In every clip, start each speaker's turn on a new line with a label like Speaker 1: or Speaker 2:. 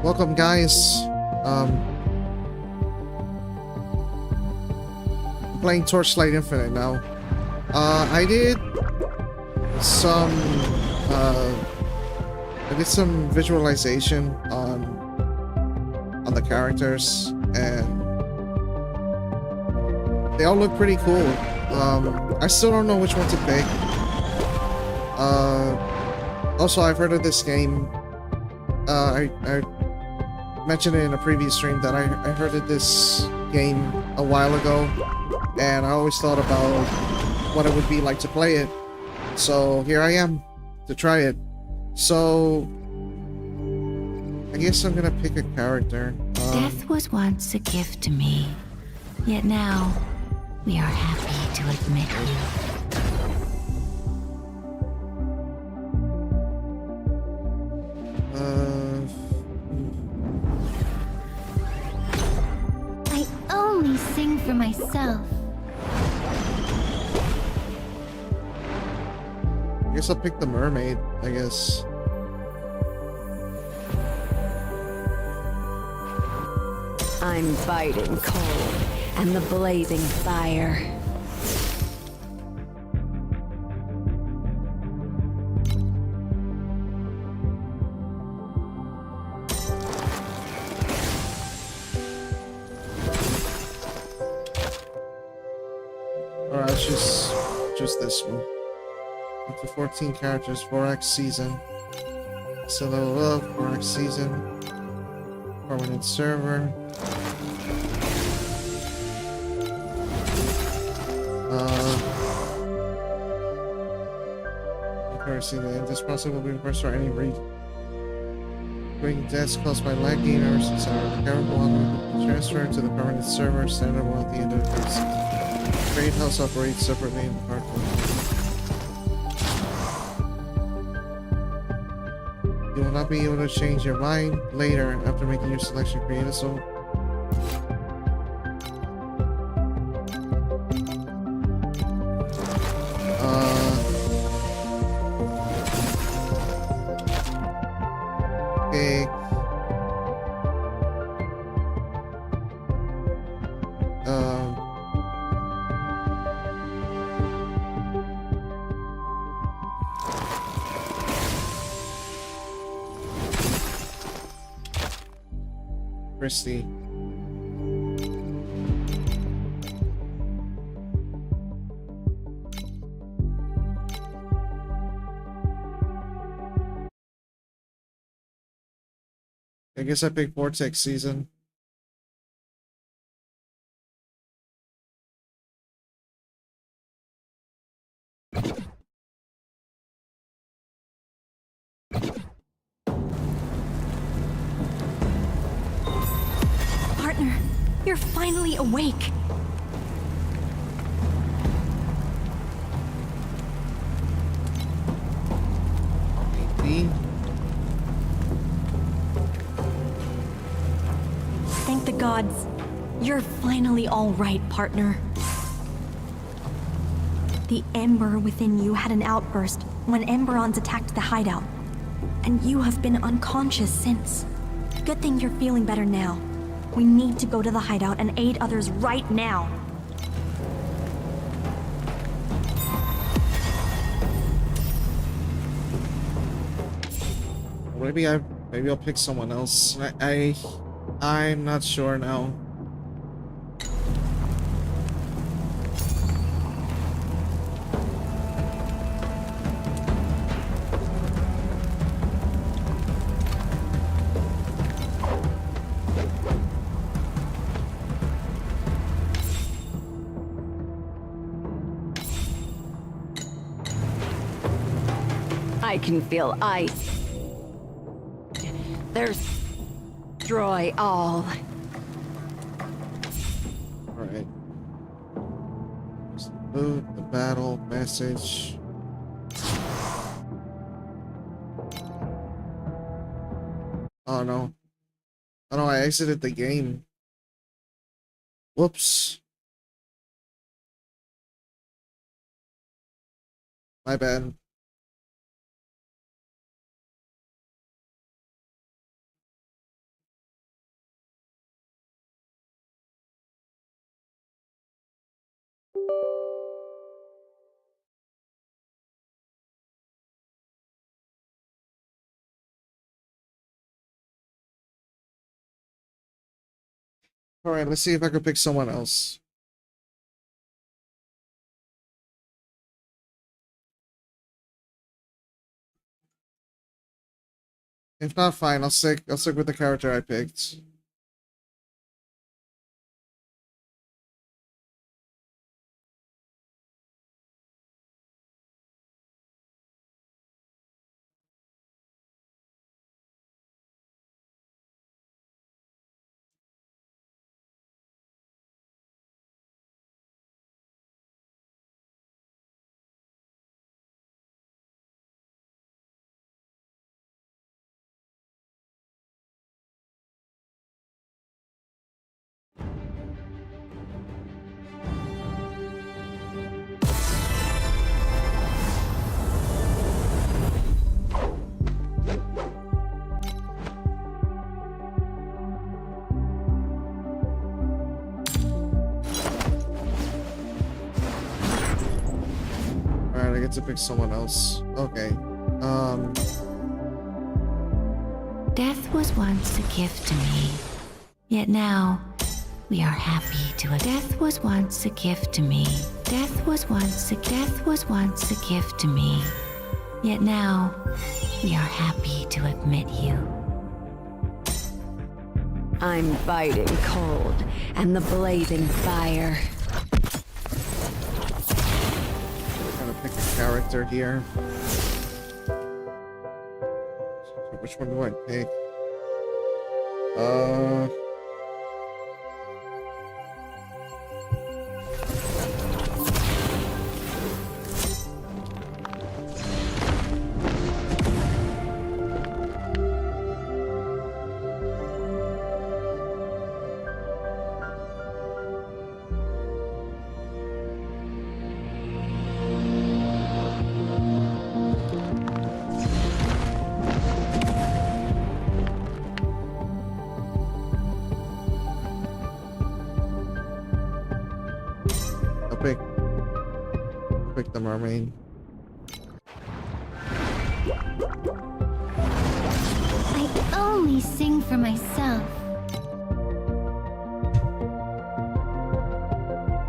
Speaker 1: Welcome, guys. Um, Playing Torchlight Infinite now. I did some uh, I did some visualization on the characters, and they all look pretty cool. I still don't know which one to pick. Also, I've heard of this game. I mentioned it in a previous stream that I heard of this game a while ago, and I always thought about what it would be like to play it. So here I am to try it. So I guess I'm gonna pick a character.
Speaker 2: Death was once a gift to me, yet now we are happy to admit you.
Speaker 3: I only sing for myself.
Speaker 1: I guess I'll pick the mermaid, I guess.
Speaker 4: I'm biting cold and the blazing fire.
Speaker 1: Alright, let's just this one. Up to 14 characters, 4x season. So level up, 4x season. Permanent server. Accuracy, this process will be reversed for any read. Bring deaths caused by lag gainers, etc. The current one will be transferred to the permanent server, standard one at the end of the first season. Trade house operates separately in the hardware. You will not be able to change your mind later after making your selection. Create a soul. Okay. Christy. I guess I picked Vortex season.
Speaker 4: Partner, you're finally awake. Thank the gods. You're finally all right, partner. The Ember within you had an outburst when Emberons attacked the hideout. And you have been unconscious since. Good thing you're feeling better now. We need to go to the hideout and aid others right now.
Speaker 1: Maybe I'll pick someone else. I'm not sure now.
Speaker 4: I can feel ice. There's... destroy all.
Speaker 1: Alright. Loot, the battle, message. Oh no. Oh no, I exited the game. Whoops. My bad. Alright, let's see if I can pick someone else. If not, fine, I'll stick with the character I picked. Alright, I get to pick someone else. Okay.
Speaker 2: Death was once a gift to me, yet now we are happy to. Death was once a gift to me. Death was once a gift to me, yet now we are happy to admit you.
Speaker 5: I'm biting cold and the blazing fire.
Speaker 1: I'm gonna pick a character here. Which one do I pick? Pick the mermaid.
Speaker 3: I only sing for myself.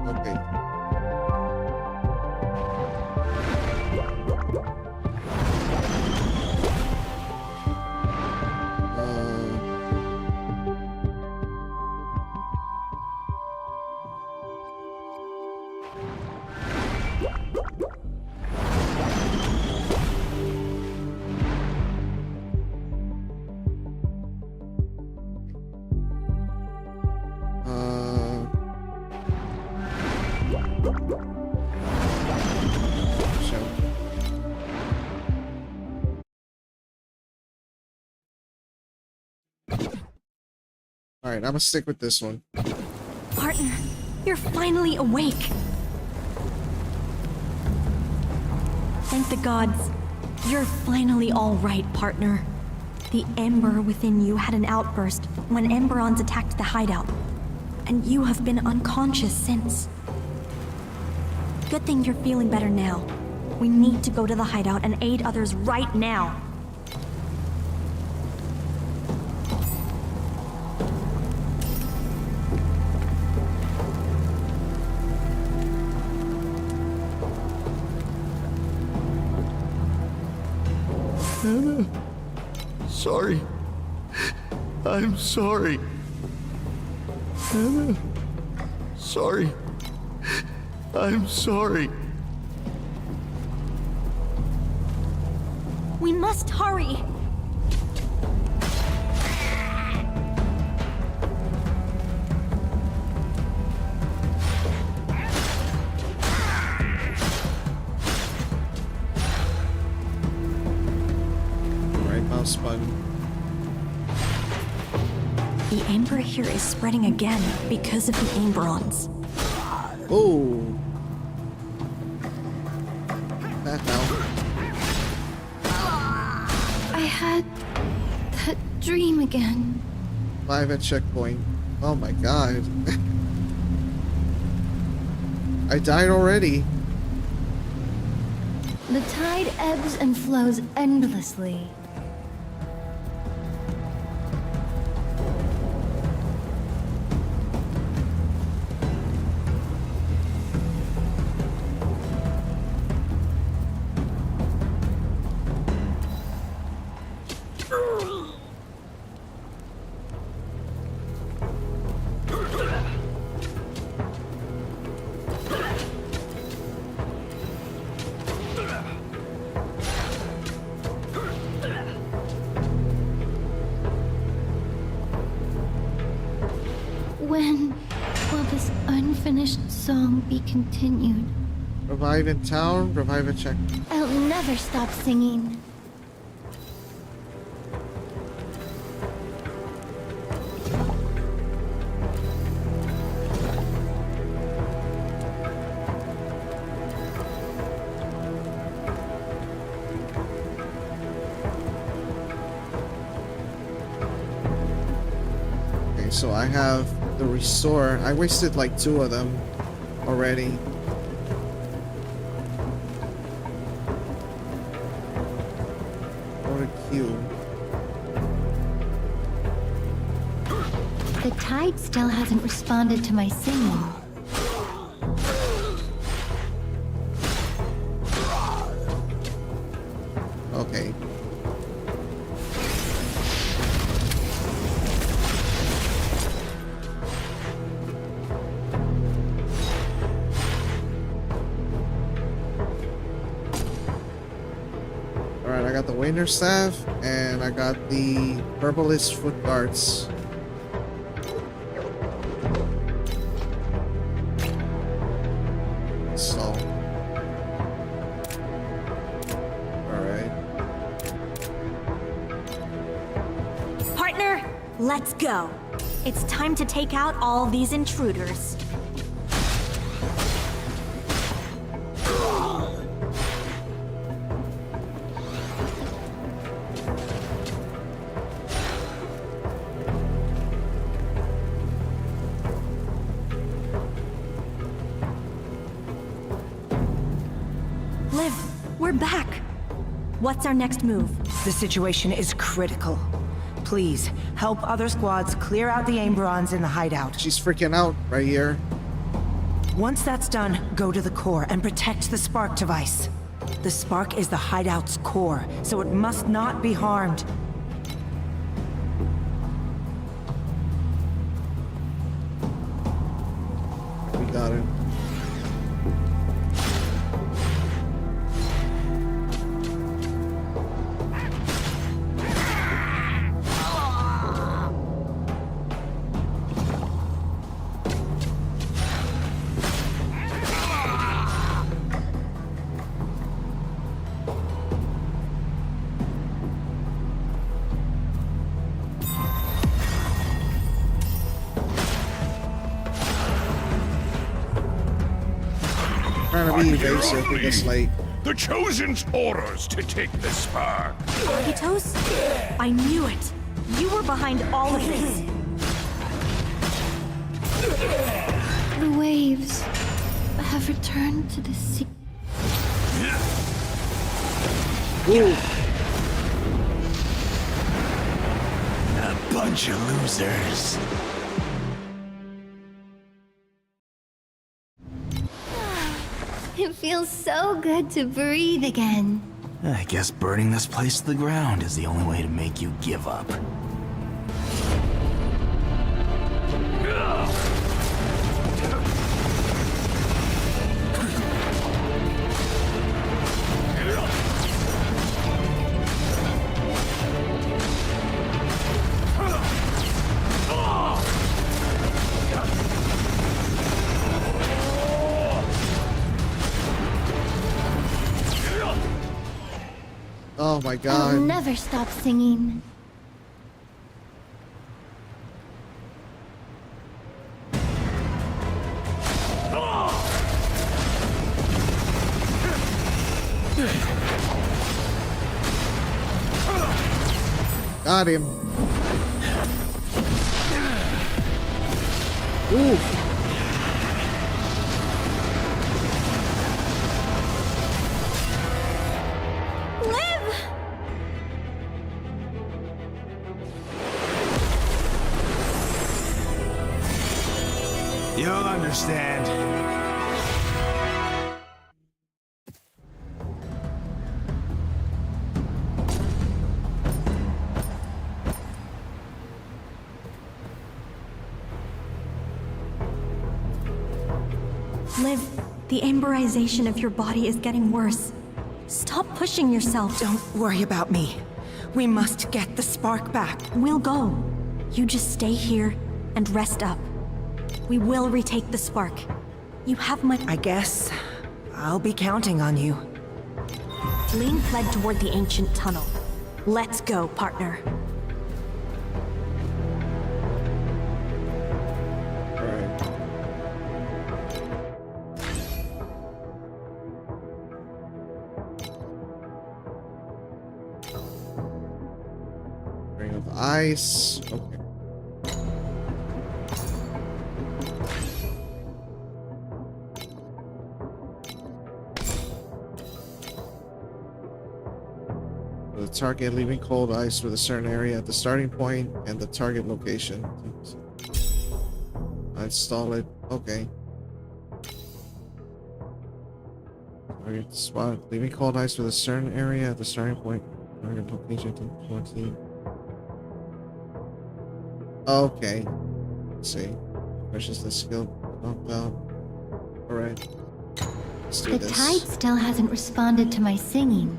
Speaker 1: Okay. Alright, I'm gonna stick with this one.
Speaker 4: Partner, you're finally awake. Thank the gods. You're finally all right, partner. The ember within you had an outburst when Emberons attacked the hideout, and you have been unconscious since. Good thing you're feeling better now. We need to go to the hideout and aid others right now.
Speaker 6: Anna, sorry. I'm sorry. Anna, sorry. I'm sorry.
Speaker 4: We must hurry.
Speaker 1: Button.
Speaker 4: The ember here is spreading again because of the Emberons.
Speaker 1: Oh. That now.
Speaker 3: I had that dream again.
Speaker 1: 5 at checkpoint. Oh my god. I died already.
Speaker 3: The tide ebbs and flows endlessly. When will this unfinished song be continued?
Speaker 1: Revive in town, revive a check.
Speaker 3: I'll never stop singing.
Speaker 1: Okay, so I have the restore. I wasted like 2 of them already. Go to Q.
Speaker 3: The tide still hasn't responded to my signal.
Speaker 1: Okay. Alright, I got the Wainer Staff, and I got the Herbalist Foot Guards. So. Alright.
Speaker 4: Partner, let's go. It's time to take out all these intruders. Liv, we're back. What's our next move?
Speaker 7: The situation is critical. Please, help other squads clear out the Amberons in the hideout.
Speaker 1: She's freaking out right here.
Speaker 7: Once that's done, go to the core and protect the spark device. The spark is the hideout's core, so it must not be harmed.
Speaker 1: We got it. Trying to be evasive because, like,
Speaker 8: The Chosen's orders to take the spark.
Speaker 4: Architos? I knew it. You were behind all of this.
Speaker 3: The waves have returned to the sea.
Speaker 1: ooh,
Speaker 6: A bunch of losers.
Speaker 3: It feels so good to breathe again.
Speaker 6: I guess burning this place to the ground is the only way to make you give up.
Speaker 1: oh my
Speaker 3: I'll
Speaker 1: god.
Speaker 3: never stop singing.
Speaker 1: Got him. Ooh.
Speaker 6: You'll understand.
Speaker 4: Liv, the amberization of your body is getting worse. Stop pushing yourself.
Speaker 7: Don't worry about me. We must get the spark back.
Speaker 4: We'll go. You just stay here and rest up. We will retake the spark. You have my...
Speaker 7: I guess I'll be counting on you.
Speaker 4: Lean fled toward the ancient tunnel. Let's go, partner.
Speaker 1: Alright. Ring of ice. Okay. The target leaving cold ice with a certain area at the starting point and the target location. I install it. Okay. Target spot leaving cold ice with a certain area at the starting point. Target location 20. Okay. Let's see. Precious the skill knocked out. Alright. Let's do
Speaker 3: The
Speaker 1: this.
Speaker 3: tide still hasn't responded to my singing.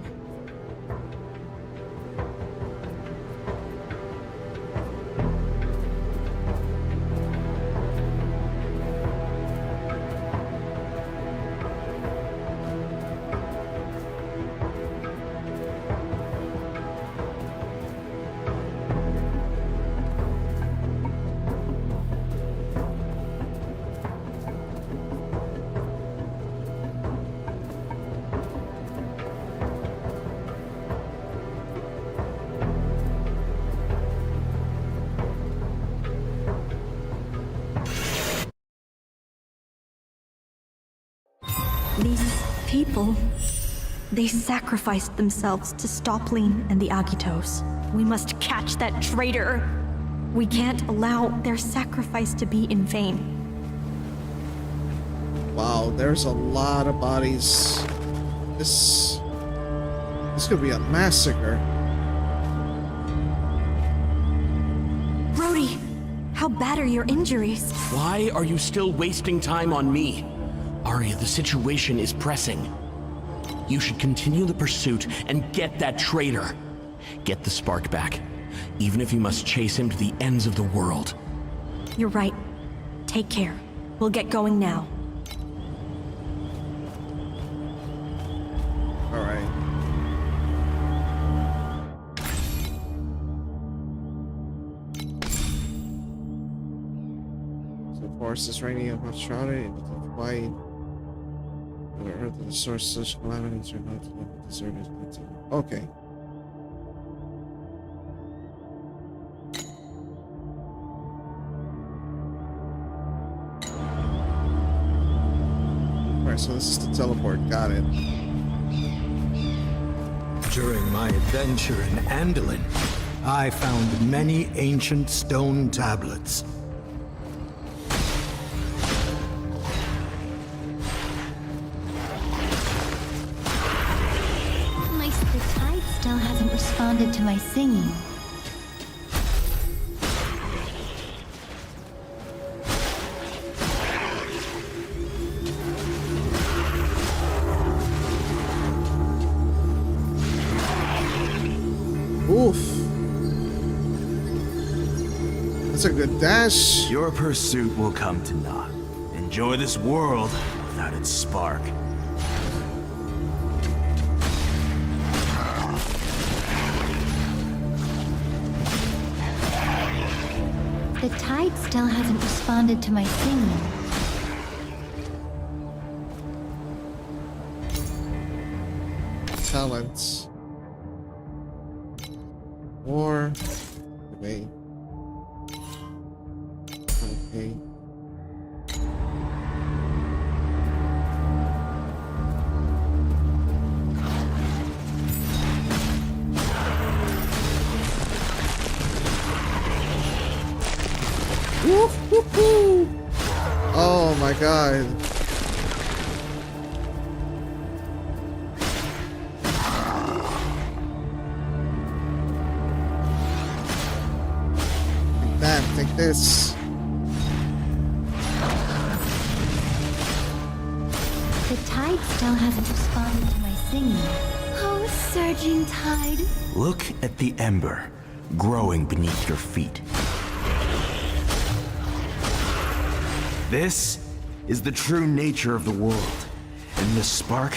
Speaker 4: These people, they sacrificed themselves to stop Lean and the Agitos. We must catch that traitor. We can't allow their sacrifice to be in vain.
Speaker 1: Wow, there's a lot of bodies. This could be a massacre.
Speaker 4: Brody, how bad are your injuries?
Speaker 9: Why are you still wasting time on me? Arya, the situation is pressing. You should continue the pursuit and get that traitor. Get the spark back, even if you must chase him to the ends of the world.
Speaker 4: You're right. Take care. We'll get going now.
Speaker 1: Alright. So the forest is raining and shrouded in the white. The earth of the source such calamities are not to look at deserted. Okay. Alright, so this is the teleport. Got it.
Speaker 10: During my adventure in Andalin, I found many ancient stone tablets.
Speaker 3: The tide still hasn't responded to my singing.
Speaker 1: Oof. That's a good dash.
Speaker 6: Your pursuit will come to naught. Enjoy this world without its spark.
Speaker 3: The tide still hasn't responded to my singing.
Speaker 1: Talents. Or wait. Okay. Oh my god. Take that, take this.
Speaker 3: The tide still hasn't responded to my singing. Oh, surging tide.
Speaker 6: Look at the ember growing beneath your feet. This is the true nature of the world, and this spark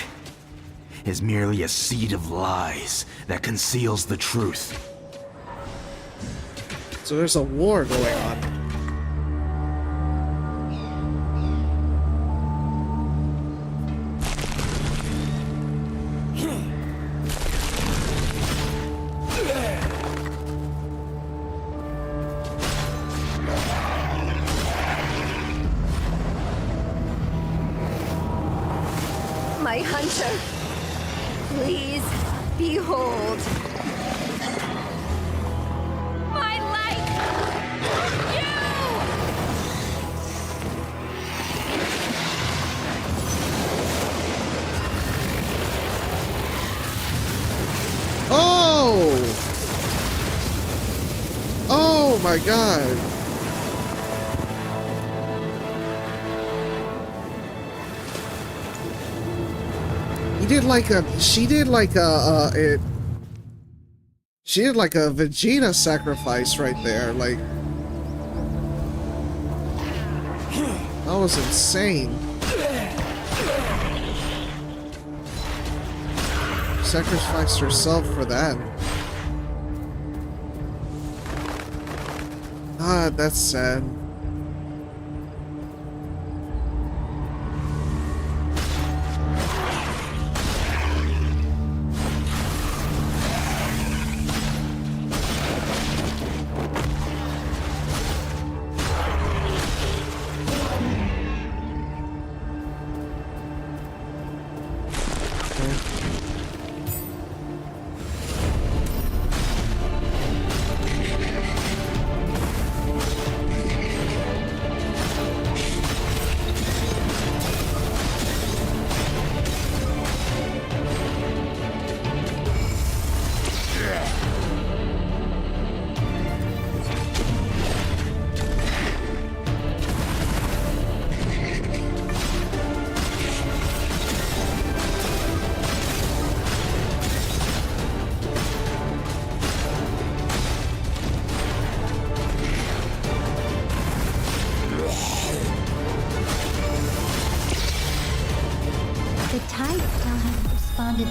Speaker 6: is merely a seed of lies that conceals the truth.
Speaker 1: So there's a war going on.
Speaker 5: My hunter, please behold. My light!
Speaker 1: Oh! Oh my god. She did like a Vegeta sacrifice right there, like that was insane. Sacrificed herself for that. Ah, that's sad.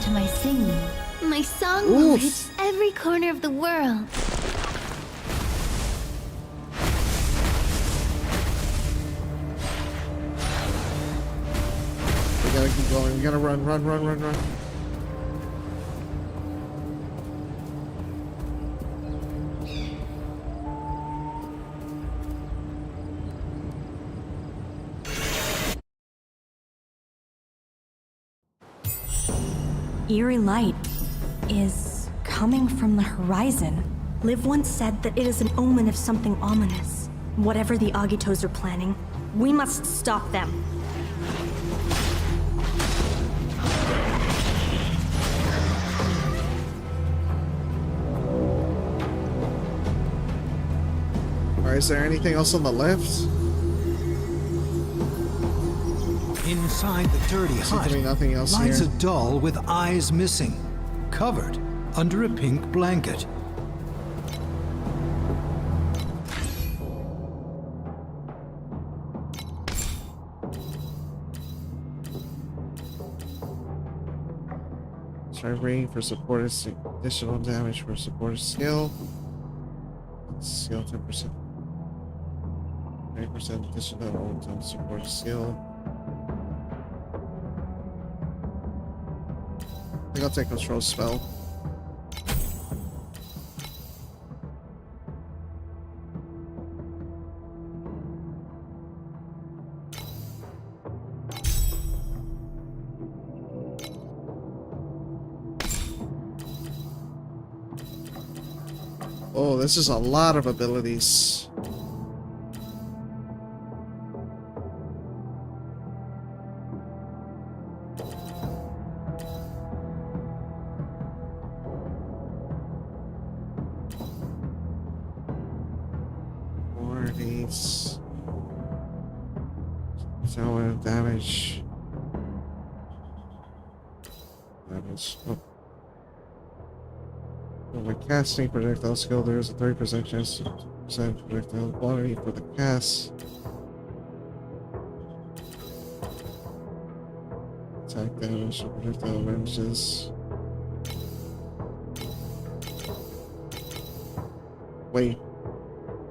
Speaker 3: To my singing. My song will reach every corner of the world.
Speaker 1: We gotta keep going. We gotta run.
Speaker 4: Eerie light is coming from the horizon. Liv once said that it is an omen of something ominous. Whatever the Agitos are planning, we must stop them.
Speaker 1: Alright, is there anything else on the left?
Speaker 10: Inside the dirty hut
Speaker 1: Seems to be nothing else
Speaker 10: lies
Speaker 1: here.
Speaker 10: a doll with eyes missing, covered under a pink blanket.
Speaker 1: Try rating for supported additional damage for supported skill. Skill 10%. 30% additional to supported skill. I think I'll take control spell. Oh, this is a lot of abilities. Damage. Oh. When casting projectile skill, there is a 30% chance to projectile quantity for the cast. Attack damage, projectile advantages. Wait.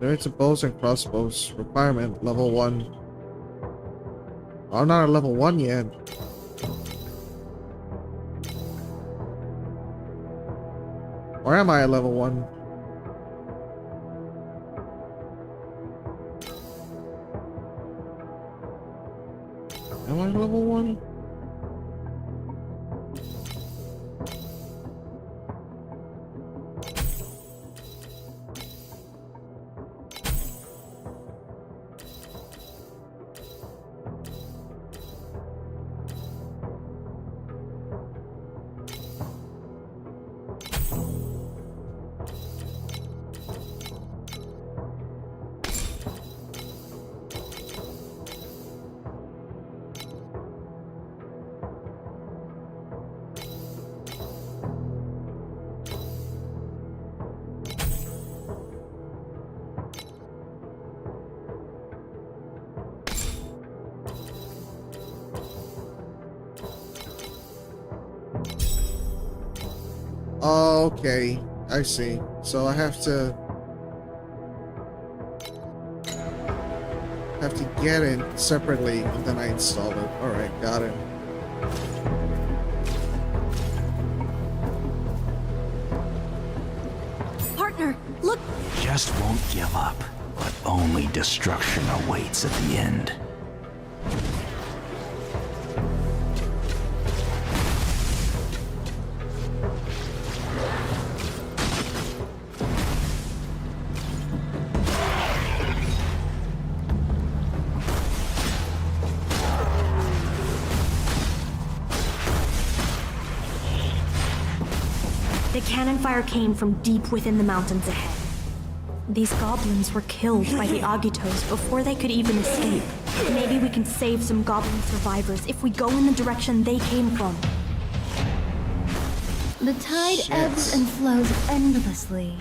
Speaker 1: There is a bows and crossbows. Requirement, level 1. I'm not at level 1 yet. Or am I at level 1? Am I level 1? Okay, I see. So I have to get it separately and then I install it. Alright, got it.
Speaker 4: Partner, look!
Speaker 6: Just won't give up, but only destruction awaits at the end.
Speaker 4: The cannon fire came from deep within the mountains ahead. These goblins were killed by the Agitos before they could even escape. Maybe we can save some goblin survivors if we go in the direction they came from.
Speaker 3: The tide ebbs and flows endlessly.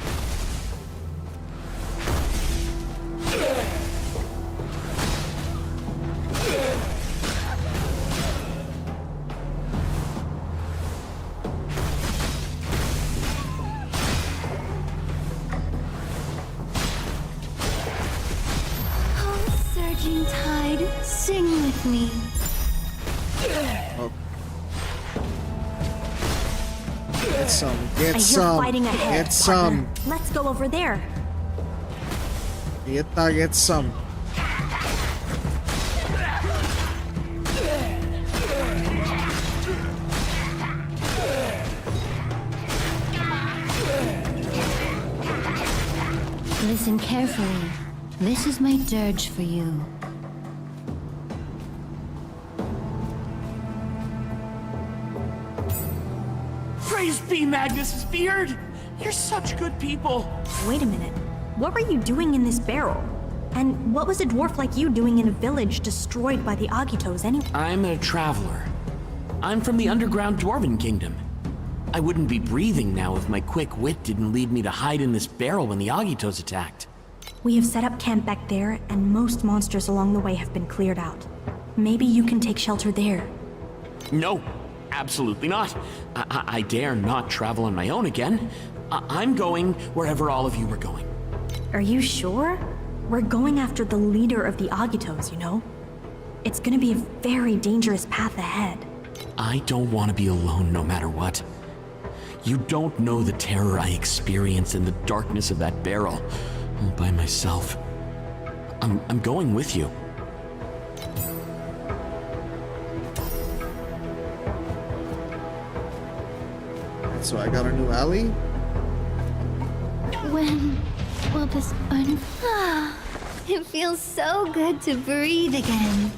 Speaker 3: Surging tide, sing with me.
Speaker 1: Oh. Get some,
Speaker 4: I
Speaker 1: get
Speaker 4: hear
Speaker 1: some,
Speaker 4: fighting ahead,
Speaker 1: get some.
Speaker 4: partner. Let's go over there.
Speaker 1: Get some.
Speaker 2: Listen carefully. This is my dirge for you.
Speaker 9: Praise be Magnus's beard! You're such good people!
Speaker 4: Wait a minute. What were you doing in this barrel? And what was a dwarf like you doing in a village destroyed by the Agitos anyway?
Speaker 9: I'm a traveler. I'm from the underground Dwarven Kingdom. I wouldn't be breathing now if my quick wit didn't lead me to hide in this barrel when the Agitos attacked.
Speaker 4: We have set up camp back there, and most monsters along the way have been cleared out. Maybe you can take shelter there.
Speaker 9: No, absolutely not. I dare not travel on my own again. I'm going wherever all of you are going.
Speaker 4: Are you sure? We're going after the leader of the Agitos, you know? It's gonna be a very dangerous path ahead.
Speaker 9: I don't want to be alone no matter what. You don't know the terror I experienced in the darkness of that barrel, all by myself. I'm going with you.
Speaker 1: So I got a new alley?
Speaker 3: When will this end? It feels so good to breathe again.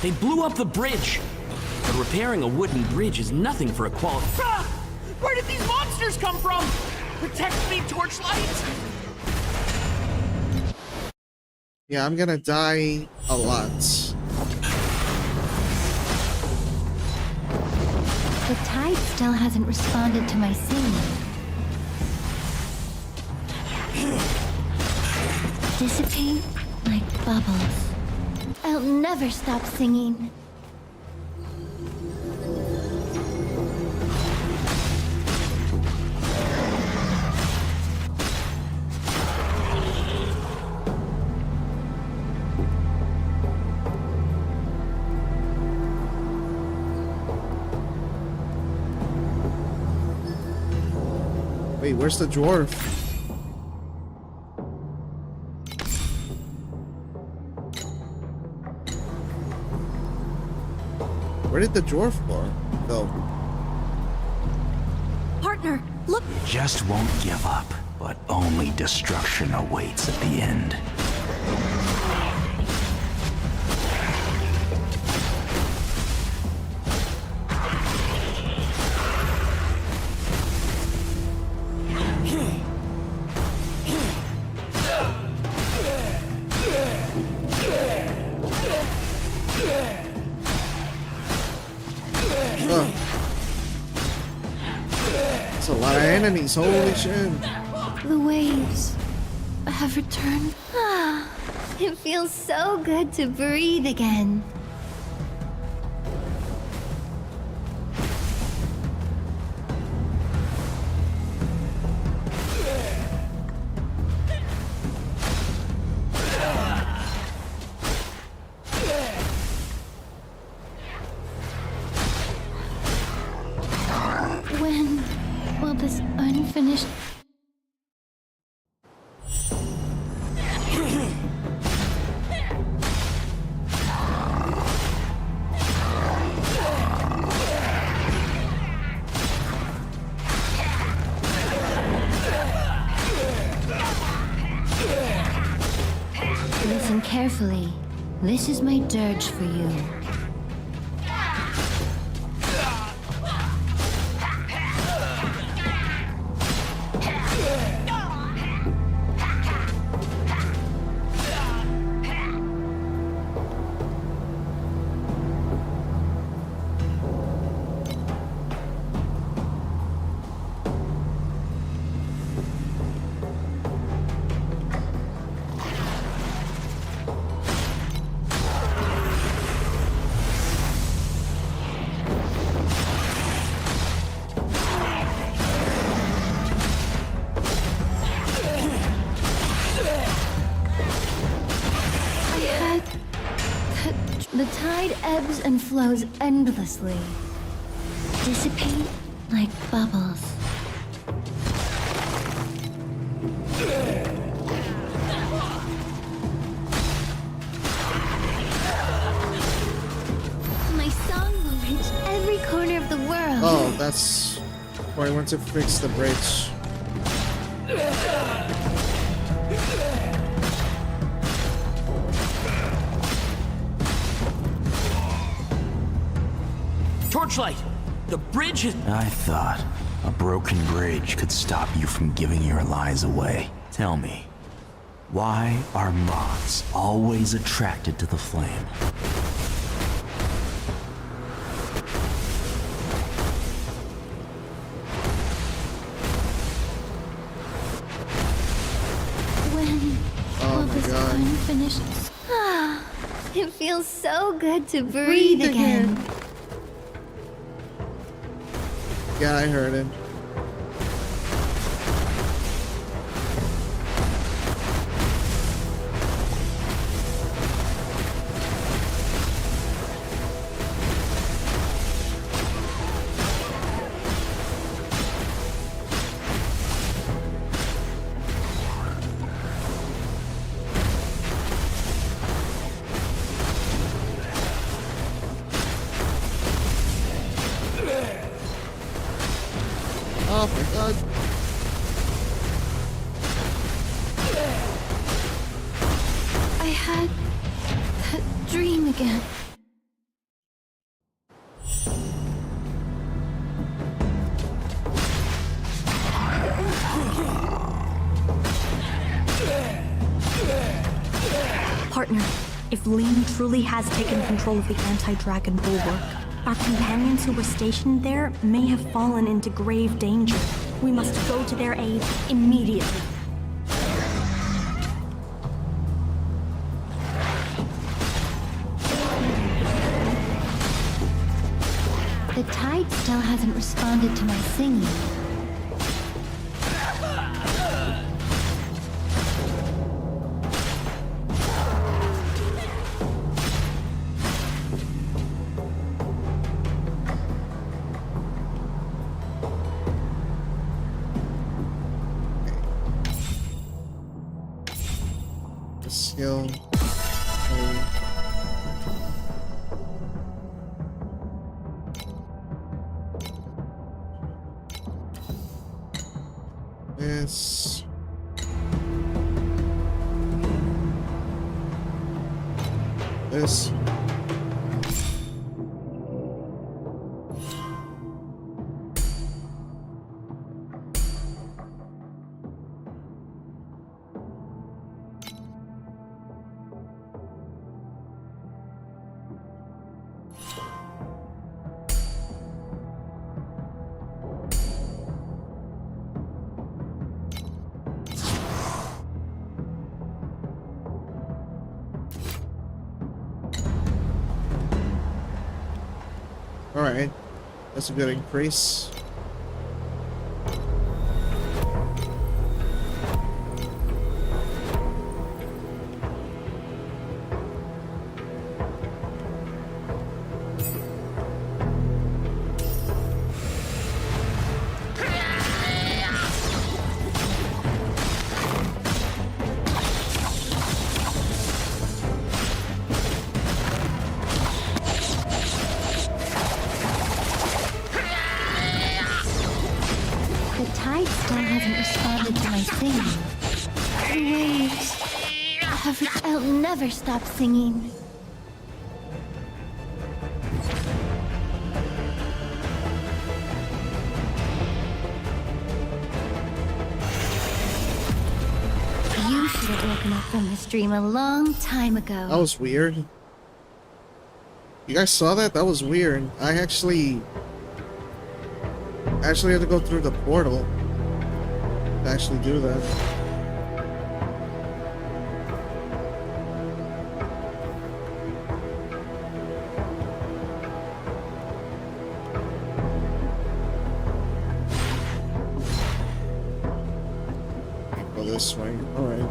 Speaker 9: They blew up the bridge. But repairing a wooden bridge is nothing for a quality. Ah! Where did these monsters come from? Protect me, Torchlight!
Speaker 1: Yeah, I'm gonna die a lot.
Speaker 3: The tide still hasn't responded to my singing. Dissipate like bubbles. I'll never stop singing.
Speaker 1: Wait, where's the dwarf? Where did the dwarf go?
Speaker 4: Partner, look!
Speaker 6: Just won't give up, but only destruction awaits at the end.
Speaker 1: That's a lot of enemies, holy shit.
Speaker 3: The waves have returned. Ah, it feels so good to breathe again. When will this unfinished... Listen carefully. This is my dirge for you. The tide ebbs and flows endlessly. Dissipate like bubbles. My song will reach every corner of the world.
Speaker 1: Oh, that's where I went to fix the bridge.
Speaker 9: Torchlight! The bridge is...
Speaker 6: I thought a broken bridge could stop you from giving your lies away. Tell me, why are moths always attracted to the flame?
Speaker 3: When
Speaker 1: Oh
Speaker 3: will
Speaker 1: my
Speaker 3: this
Speaker 1: God.
Speaker 3: unfinished... Ah, it feels so good to breathe again.
Speaker 1: Yeah, I heard it. Oh my God.
Speaker 3: I had that dream again.
Speaker 4: Partner, if Lean truly has taken control of the anti-dragon bulwark, our companions who were stationed there may have fallen into grave danger. We must go to their aid immediately.
Speaker 3: The tide still hasn't responded to my singing.
Speaker 1: The skill. This. This. Alright, that's a good increase.
Speaker 3: The tide still hasn't responded to my singing. The waves I'll never stop singing. You should have woken up from this dream a long time ago.
Speaker 1: That was weird. You guys saw that? That was weird. I actually had to go through the portal to actually do that. Go this way. Alright.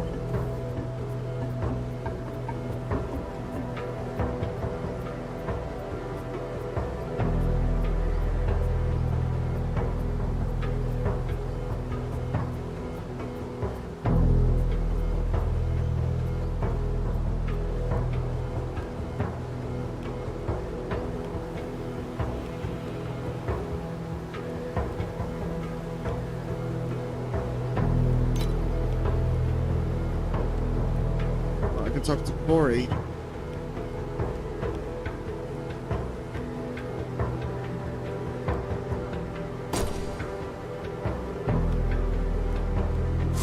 Speaker 1: Talk to Corey.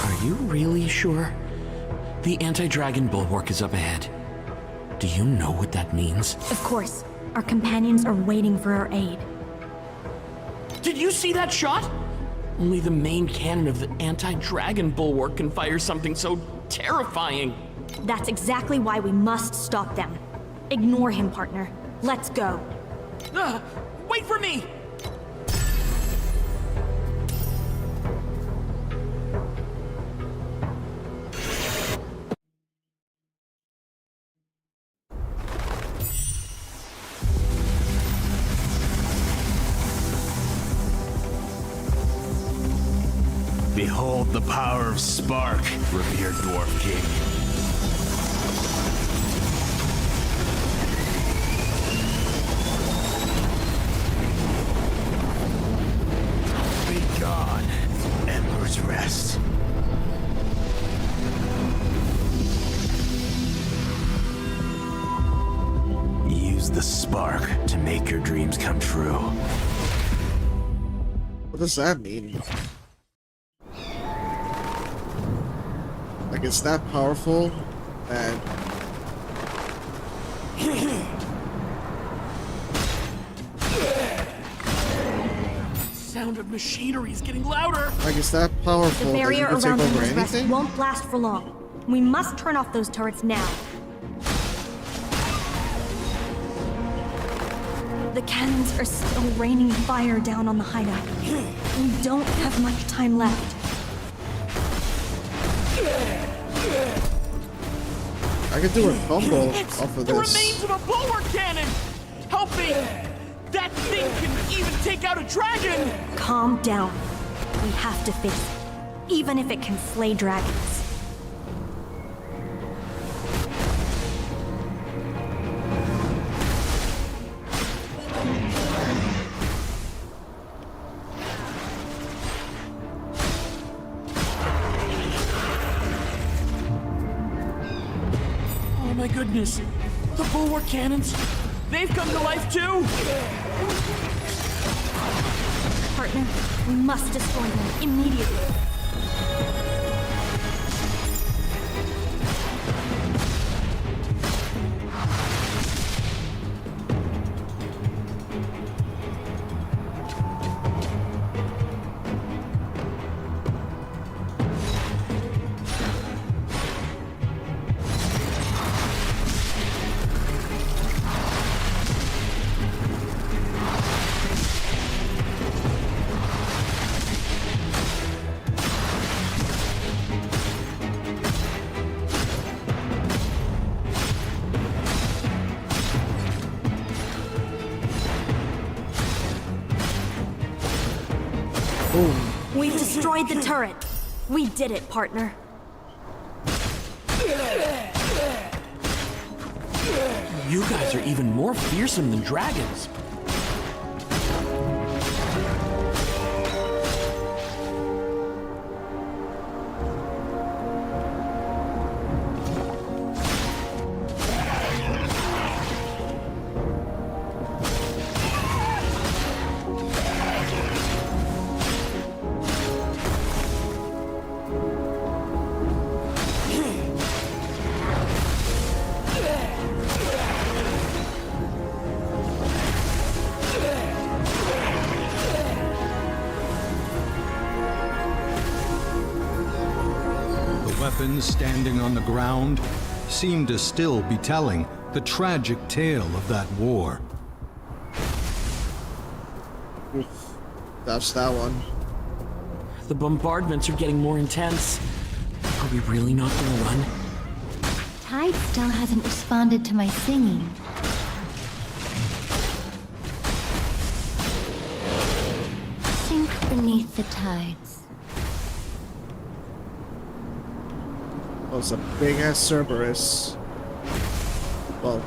Speaker 9: Are you really sure? The anti-dragon bulwark is up ahead. Do you know what that means?
Speaker 4: Of course. Our companions are waiting for our aid.
Speaker 9: Did you see that shot? Only the main cannon of the anti-dragon bulwark can fire something so terrifying.
Speaker 4: That's exactly why we must stop them. Ignore him, partner. Let's go.
Speaker 9: Wait for me!
Speaker 6: Behold the power of Spark, revered Dwarf King. Be gone, Ember's Rest. Use the Spark to make your dreams come true.
Speaker 1: What does that mean? Like, it's that powerful that
Speaker 9: Sound of machinery is getting louder.
Speaker 1: Like, it's that powerful
Speaker 4: The
Speaker 1: that you
Speaker 4: barrier
Speaker 1: can take
Speaker 4: around
Speaker 1: over
Speaker 4: Emperor's Rest
Speaker 1: anything?
Speaker 4: won't last for long. We must turn off those turrets now. The cannons are still raining fire down on the hideout. We don't have much time left.
Speaker 1: I could do a combo
Speaker 9: It's
Speaker 1: off of
Speaker 9: the
Speaker 1: this.
Speaker 9: remains of a bulwark cannon. Help me! That thing can even take out a dragon.
Speaker 4: Calm down. We have to face it, even if it can slay dragons.
Speaker 9: Oh my goodness! The bulwark cannons! They've come to life too!
Speaker 4: Partner, we must destroy them immediately.
Speaker 1: Boom.
Speaker 4: We've destroyed the turret. We did it, partner.
Speaker 9: You guys are even more fearsome than dragons.
Speaker 10: Weapons standing on the ground seem to still be telling the tragic tale of that war.
Speaker 1: Oof. That's that one.
Speaker 9: The bombardments are getting more intense. Are we really not gonna run?
Speaker 3: Tide still hasn't responded to my singing. Sink beneath the tides.
Speaker 1: Oh, it's a big ass Cerberus. Well,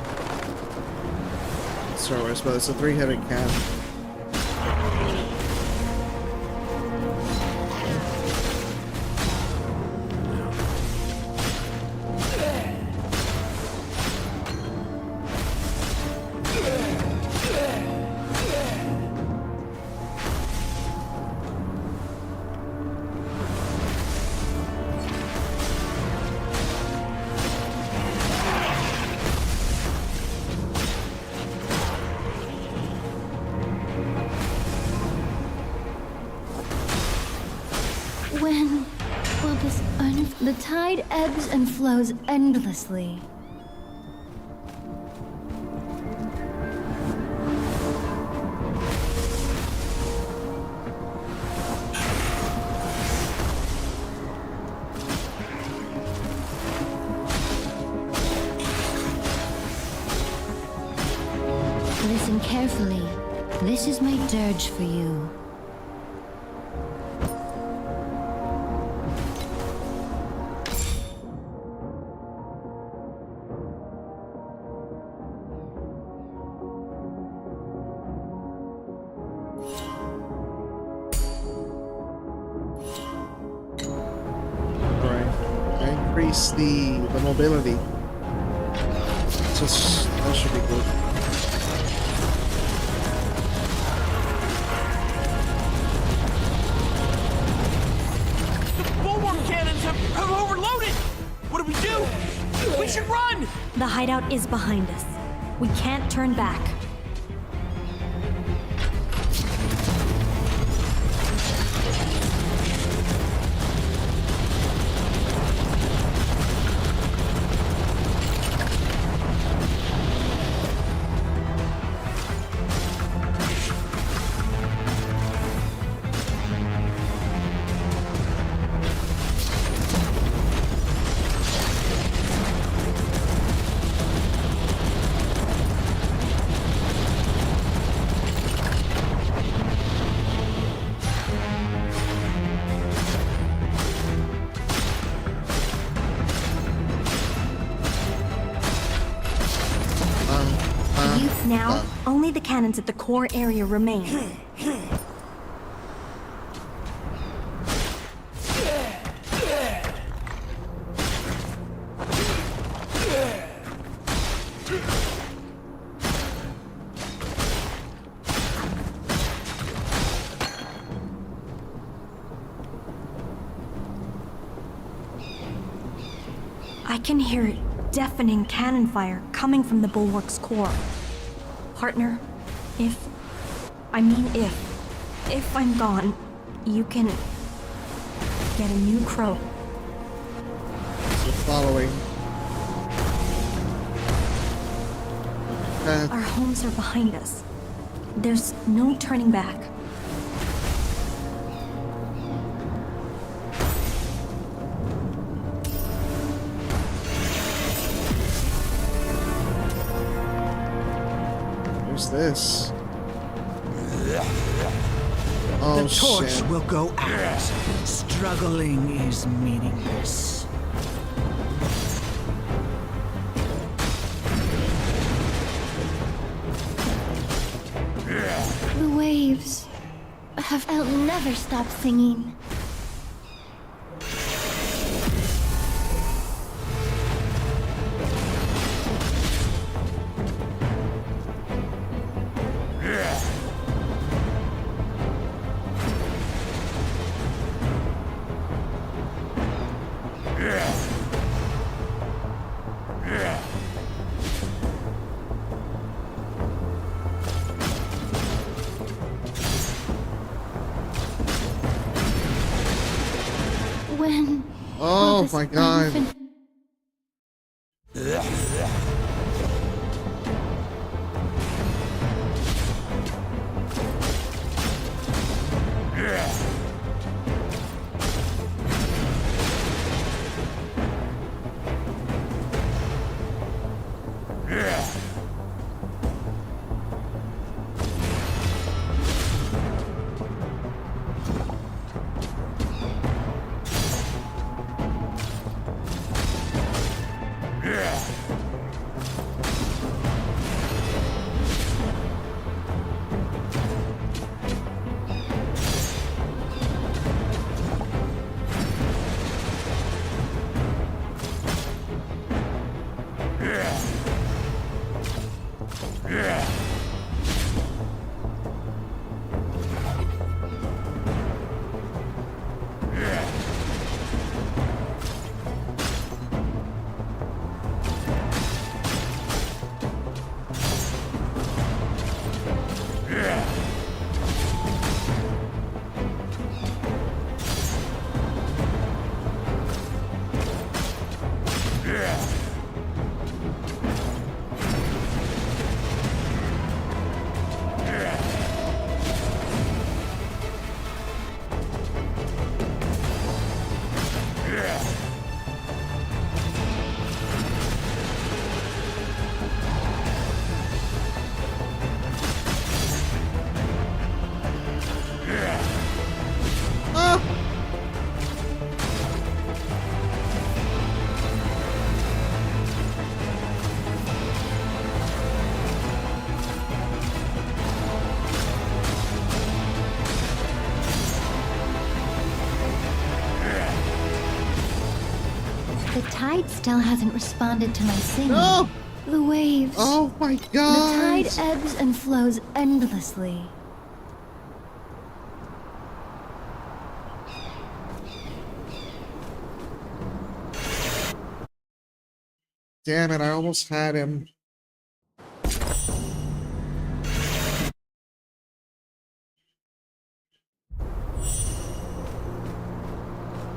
Speaker 1: Cerberus, but it's a three-headed cat.
Speaker 3: When will this end? The tide ebbs and flows endlessly. Listen carefully. This is my dirge for you. Increase the mobility. Just that should be good.
Speaker 9: The bulwark cannons have overloaded! What do? We should run!
Speaker 4: The hideout is behind us. We can't turn back. Now, only the cannons at the core area remain. I can hear deafening cannon fire coming from the bulwark's core. Partner, if I'm gone, you can get a new crow.
Speaker 1: So following.
Speaker 4: Our homes are behind us. There's no turning back.
Speaker 1: What's this? Oh,
Speaker 10: The torch
Speaker 1: shit.
Speaker 10: will go out. Struggling is meaningless.
Speaker 3: The waves I'll never stop singing. When
Speaker 1: Oh
Speaker 3: will
Speaker 1: my
Speaker 3: this
Speaker 1: god.
Speaker 3: end? The tide still hasn't responded to my singing.
Speaker 1: No!
Speaker 3: The waves.
Speaker 1: Oh my
Speaker 3: The
Speaker 1: god!
Speaker 3: tide ebbs and flows endlessly.
Speaker 1: Damn it, I almost had him.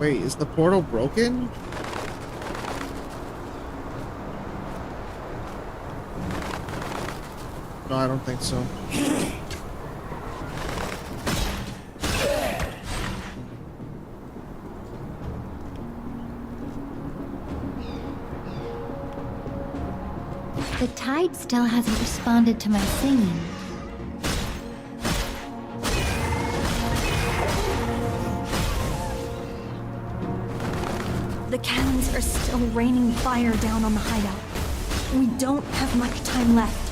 Speaker 1: Wait, is the portal broken? No, I don't think so.
Speaker 3: The tide still hasn't responded to my singing.
Speaker 4: The cannons are still raining fire down on the hideout. We don't have much time left.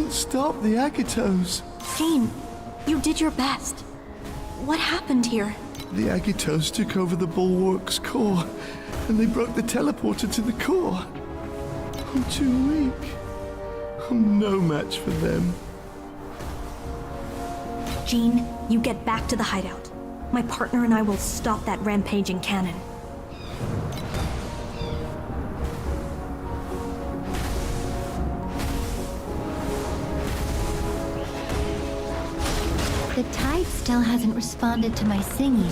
Speaker 11: Stop the Agatos.
Speaker 4: Jean, you did your best. What happened here?
Speaker 11: The Agatos took over the bulwark's core, and they broke the teleporter to the core. I'm too weak. I'm no match for them.
Speaker 4: Jean, you get back to the hideout. My partner and I will stop that rampaging cannon.
Speaker 3: The tide still hasn't responded to my singing.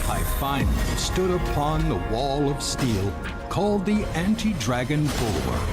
Speaker 10: I finally stood upon the wall of steel called the Anti-Dragon Bulwark.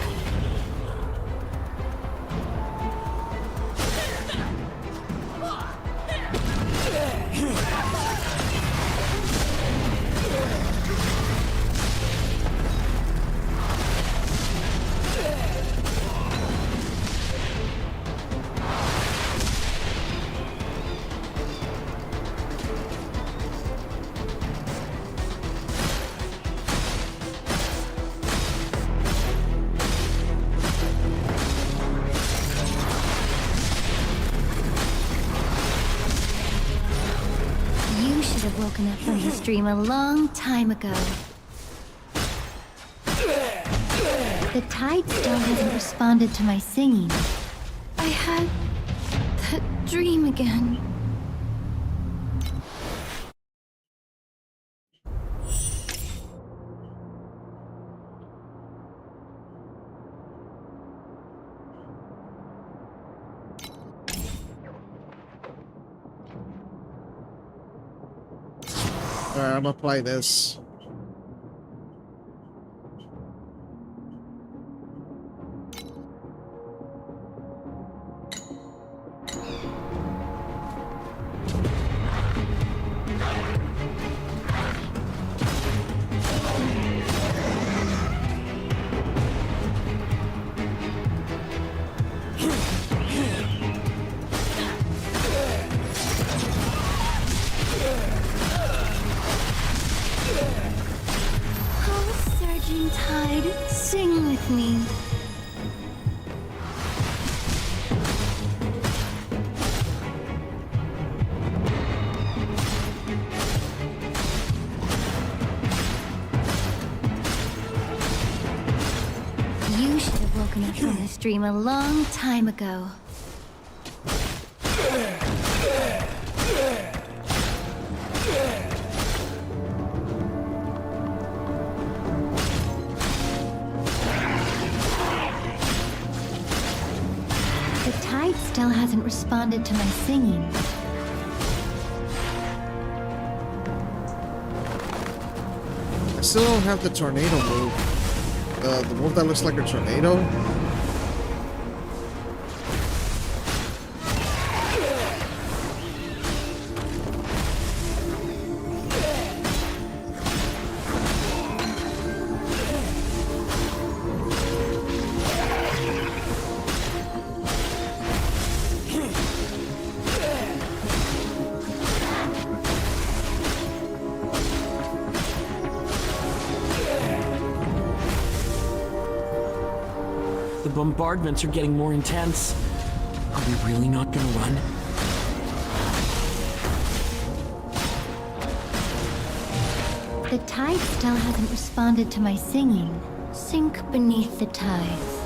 Speaker 3: Woken up from this dream a long time ago. The tide still hasn't responded to my singing. I had that dream again.
Speaker 1: Alright, I'm gonna play this.
Speaker 3: Tide, sing with me. You should have woken up from this dream a long time ago. Still hasn't responded to my singing.
Speaker 1: I still don't have the tornado move. The move that looks like a tornado.
Speaker 9: The bombardments are getting more intense. Are we really not gonna run?
Speaker 3: The tide still hasn't responded to my singing. Sink beneath the tides.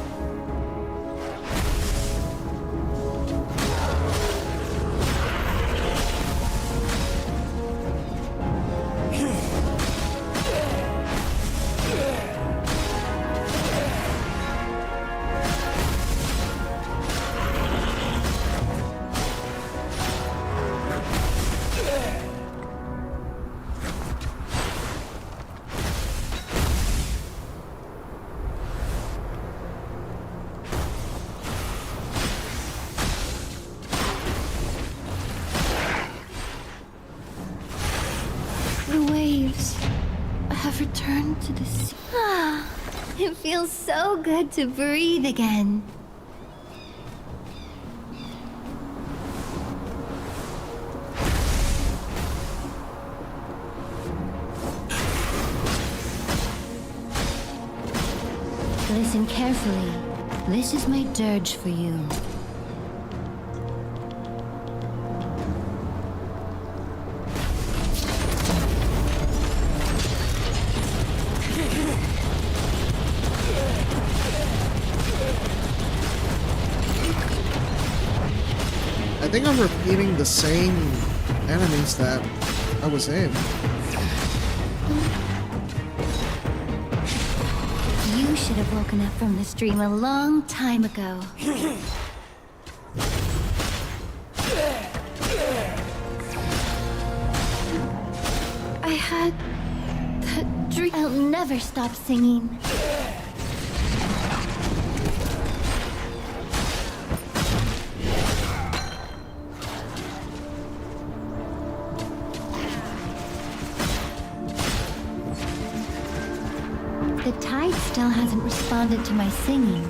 Speaker 3: The waves have returned to the sea. Ah, it feels so good to breathe again. Listen carefully. This is my dirge for you.
Speaker 1: I think I'm repeating the same enemies that I was in.
Speaker 3: You should have woken up from this dream a long time ago. I had that dream. I'll never stop singing. The tide still hasn't responded to my singing.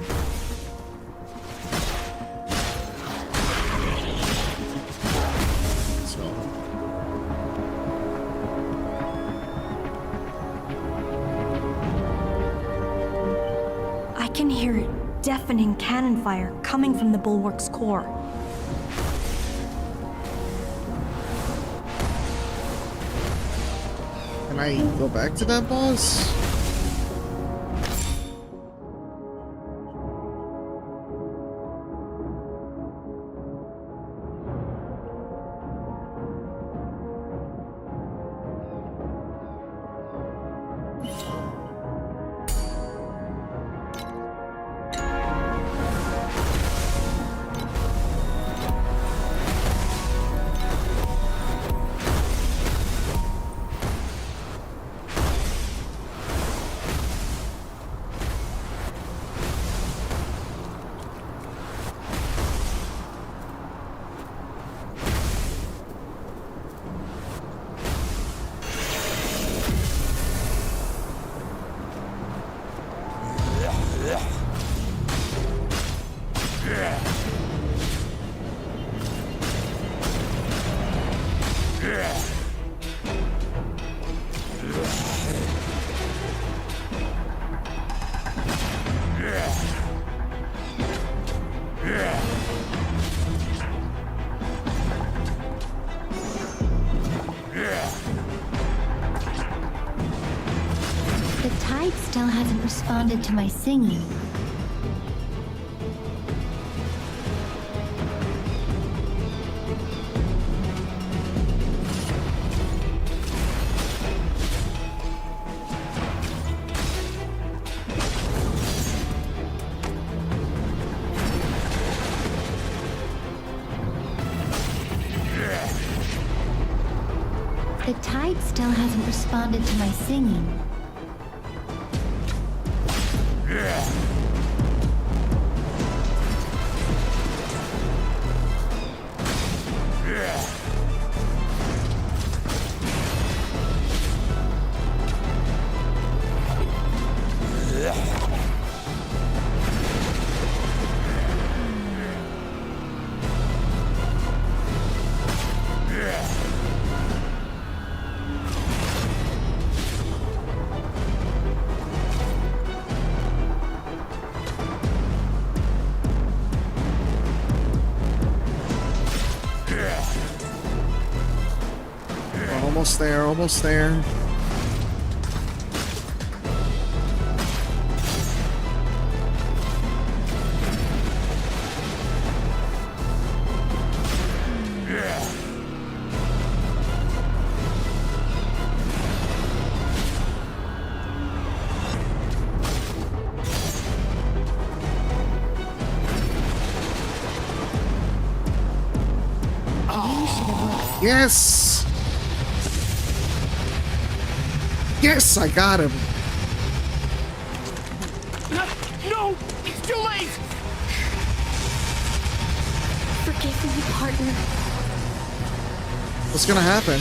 Speaker 4: I can hear deafening cannon fire coming from the bulwark's core.
Speaker 1: Can I go back to that boss?
Speaker 3: The tide still hasn't responded to my singing. The tide still hasn't responded to my singing.
Speaker 1: Almost there, almost there. Yes! Yes, I got him.
Speaker 9: No! It's too late!
Speaker 3: Forgive me, partner.
Speaker 1: What's gonna happen?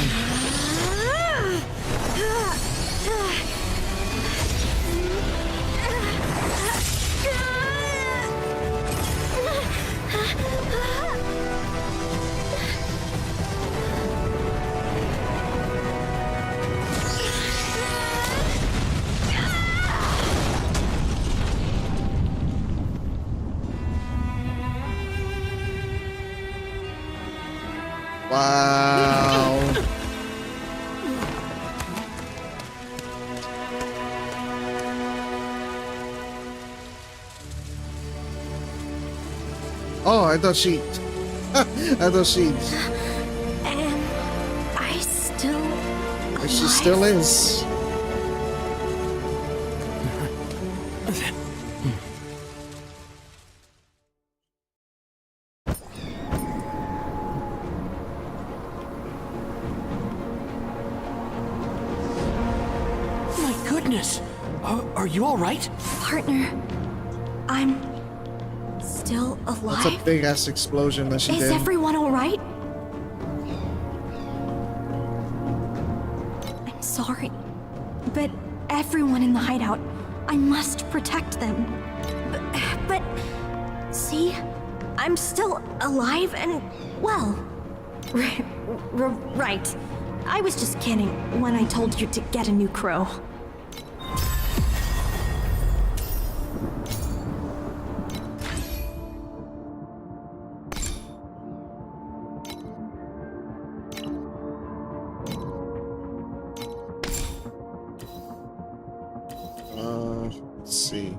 Speaker 1: Wow. Oh, I thought she... I thought she...
Speaker 4: Am I still alive?
Speaker 1: She still is.
Speaker 9: My goodness! Are you alright?
Speaker 4: Partner, I'm still alive?
Speaker 1: That's a big-ass explosion that she
Speaker 4: Is
Speaker 1: did.
Speaker 4: everyone alright? I'm sorry, but everyone in the hideout, I must protect them. But see, I'm still alive and well. Right. I was just kidding when I told you to get a new crow.
Speaker 1: Let's see.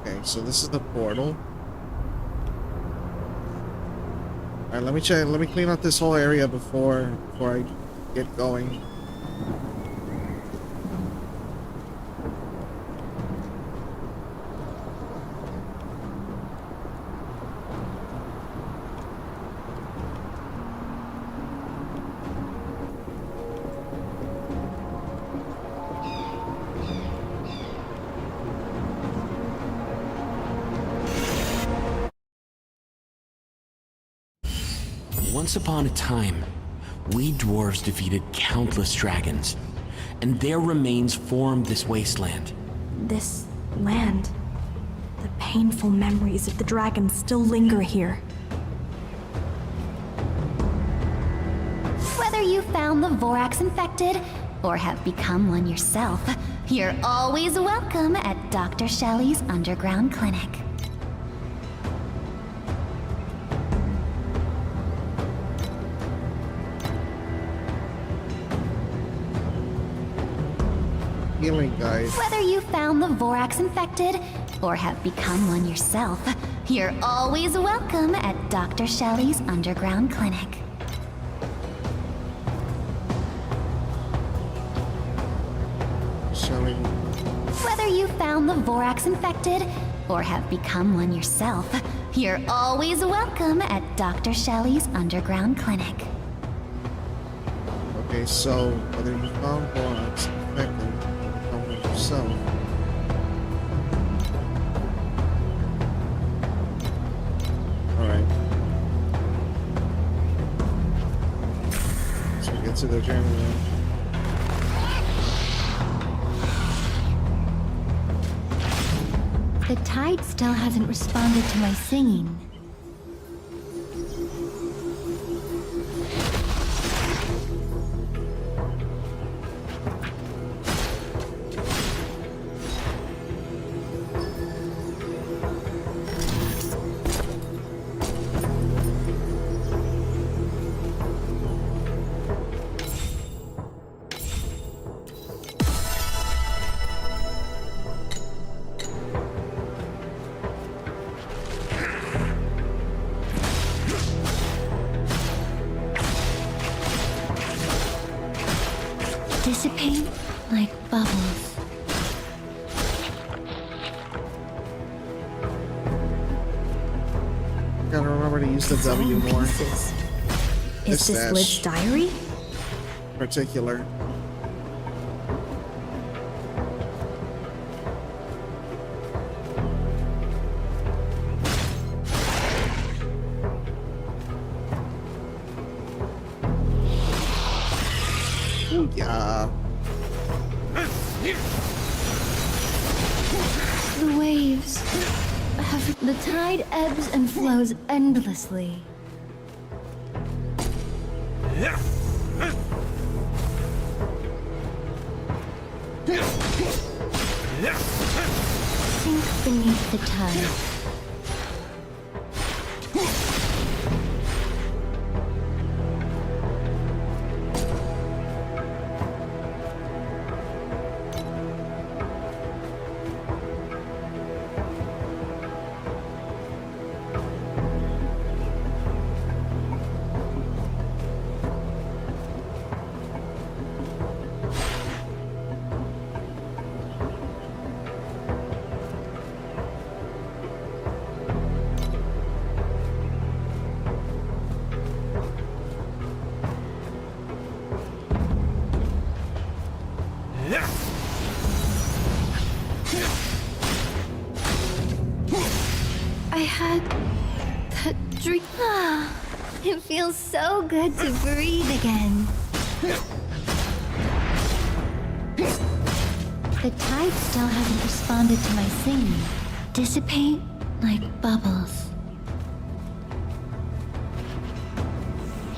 Speaker 1: Okay, so this is the portal. Alright, let me check. Let me clean up this whole area before I get going.
Speaker 9: Once upon a time, we dwarves defeated countless dragons, and their remains formed this wasteland.
Speaker 4: This land, the painful memories of the dragons still linger here.
Speaker 2: Whether you found the Vorax infected or have become one yourself, you're always welcome at Dr. Shelley's underground clinic.
Speaker 1: Healing guide.
Speaker 2: Whether you found the Vorax infected or have become one yourself, you're always welcome at Dr. Shelley's underground clinic.
Speaker 1: Shelley.
Speaker 2: Whether you found the Vorax infected or have become one yourself,
Speaker 3: You're always welcome at Dr. Shelley's underground clinic.
Speaker 1: Okay, so whether you found blocks infected or become one yourself. Alright. So we get to the journey now.
Speaker 3: The tide still hasn't responded to my singing. Dissipate like bubbles.
Speaker 1: Gotta remember to use the W more.
Speaker 4: Pieces.
Speaker 1: This
Speaker 4: Is this
Speaker 1: dash.
Speaker 4: Lid's diary?
Speaker 1: Particular. Ooh, yeah.
Speaker 3: The waves have... The tide ebbs and flows endlessly. Sink beneath the tide. I had that dream. It feels so good to breathe again. The tide still hasn't responded to my singing. Dissipate like bubbles.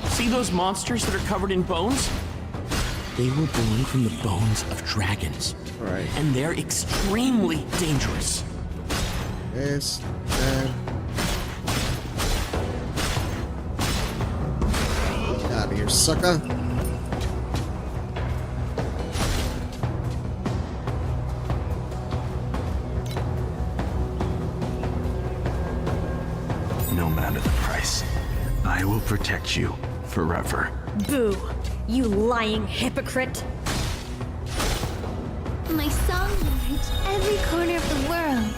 Speaker 9: See those monsters that are covered in bones? They were born from the bones of dragons.
Speaker 1: Right.
Speaker 9: And they're extremely dangerous.
Speaker 1: This, that. Get out of here, sucker.
Speaker 6: No matter the price, I will protect you forever.
Speaker 4: Boo! You lying hypocrite!
Speaker 3: My song will reach every corner of the world.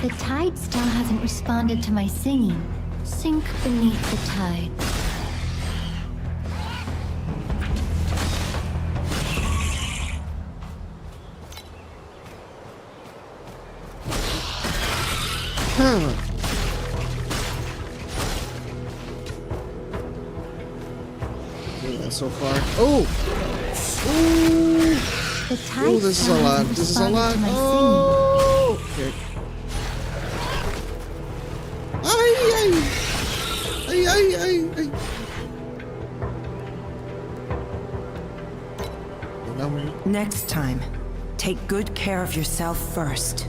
Speaker 3: The tide still hasn't responded to my singing. Sink beneath the tide.
Speaker 1: Yeah, so far. Oh! Ooh!
Speaker 3: The tide
Speaker 1: Ooh, this is a
Speaker 3: still
Speaker 1: lot.
Speaker 3: hasn't
Speaker 1: This is a
Speaker 3: responded
Speaker 1: lot.
Speaker 3: to my
Speaker 1: Oh! Okay. Ay, ay! Ay, ay, ay, ay!
Speaker 7: Next time, take good care of yourself first.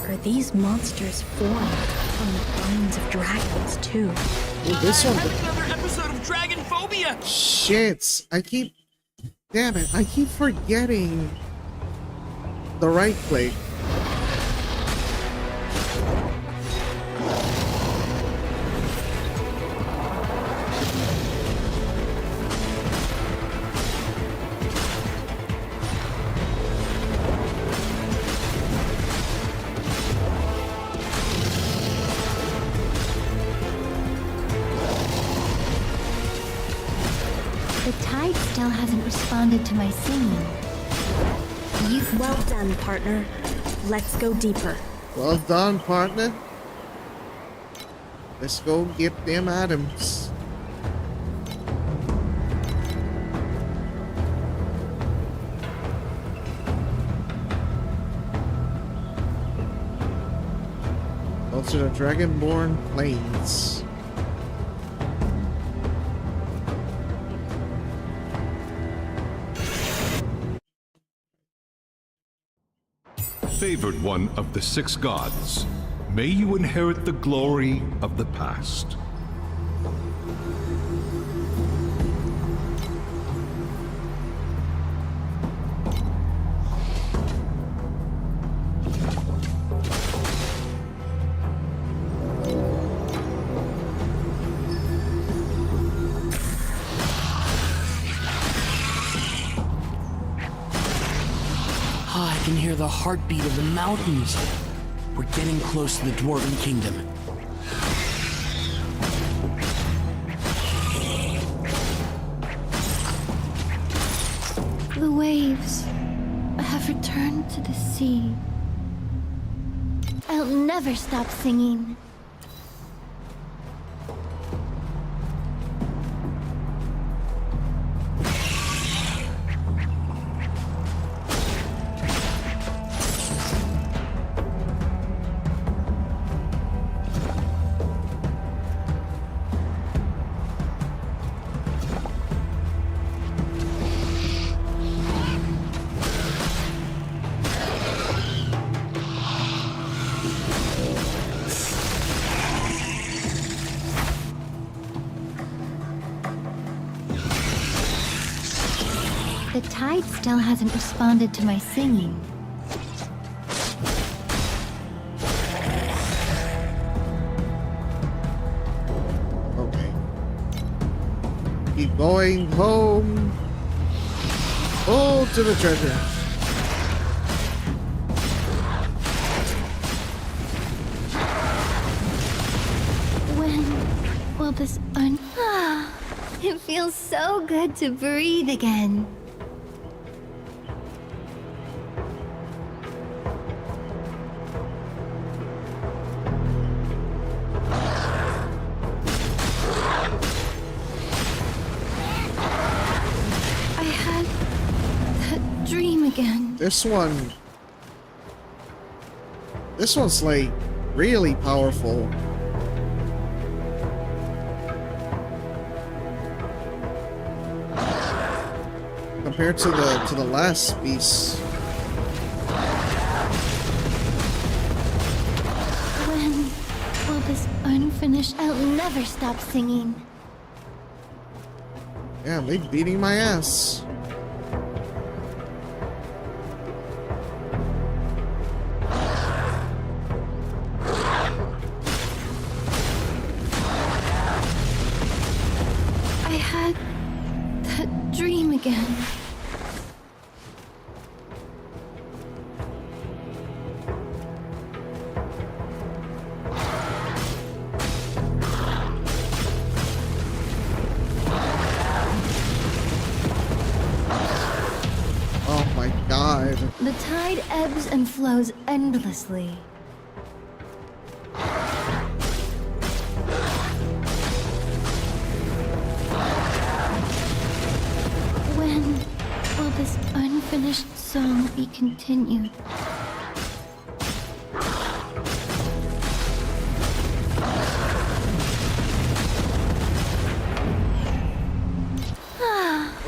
Speaker 4: Are these monsters formed from the bones of dragons, too?
Speaker 1: Ooh, this one.
Speaker 9: Another episode of anti-dragon phobia!
Speaker 1: Shit! Damn it! I keep forgetting the right click.
Speaker 3: The tide still hasn't responded to my singing.
Speaker 4: Well done, partner. Let's go deeper.
Speaker 1: Well done, partner. Let's go get them items. Go to the Dragonborn Plains.
Speaker 8: Favored one of the 6 gods, may you inherit the glory of the past.
Speaker 9: I can hear the heartbeat of the mountains. We're getting close to the Dwarven Kingdom.
Speaker 3: The waves have returned to the sea. I'll never stop singing. The tide still hasn't responded to my singing.
Speaker 1: Okay. Keep going home. Oh, to the treasure.
Speaker 3: When will this it feels so good to breathe again. I had that dream again.
Speaker 1: This one's like really powerful. Compared to the last piece.
Speaker 3: When will this unfinished? I'll never stop singing.
Speaker 1: Yeah, they beating my ass.
Speaker 3: I had that dream again.
Speaker 1: Oh my god.
Speaker 3: The tide ebbs and flows endlessly. When will this unfinished song be continued?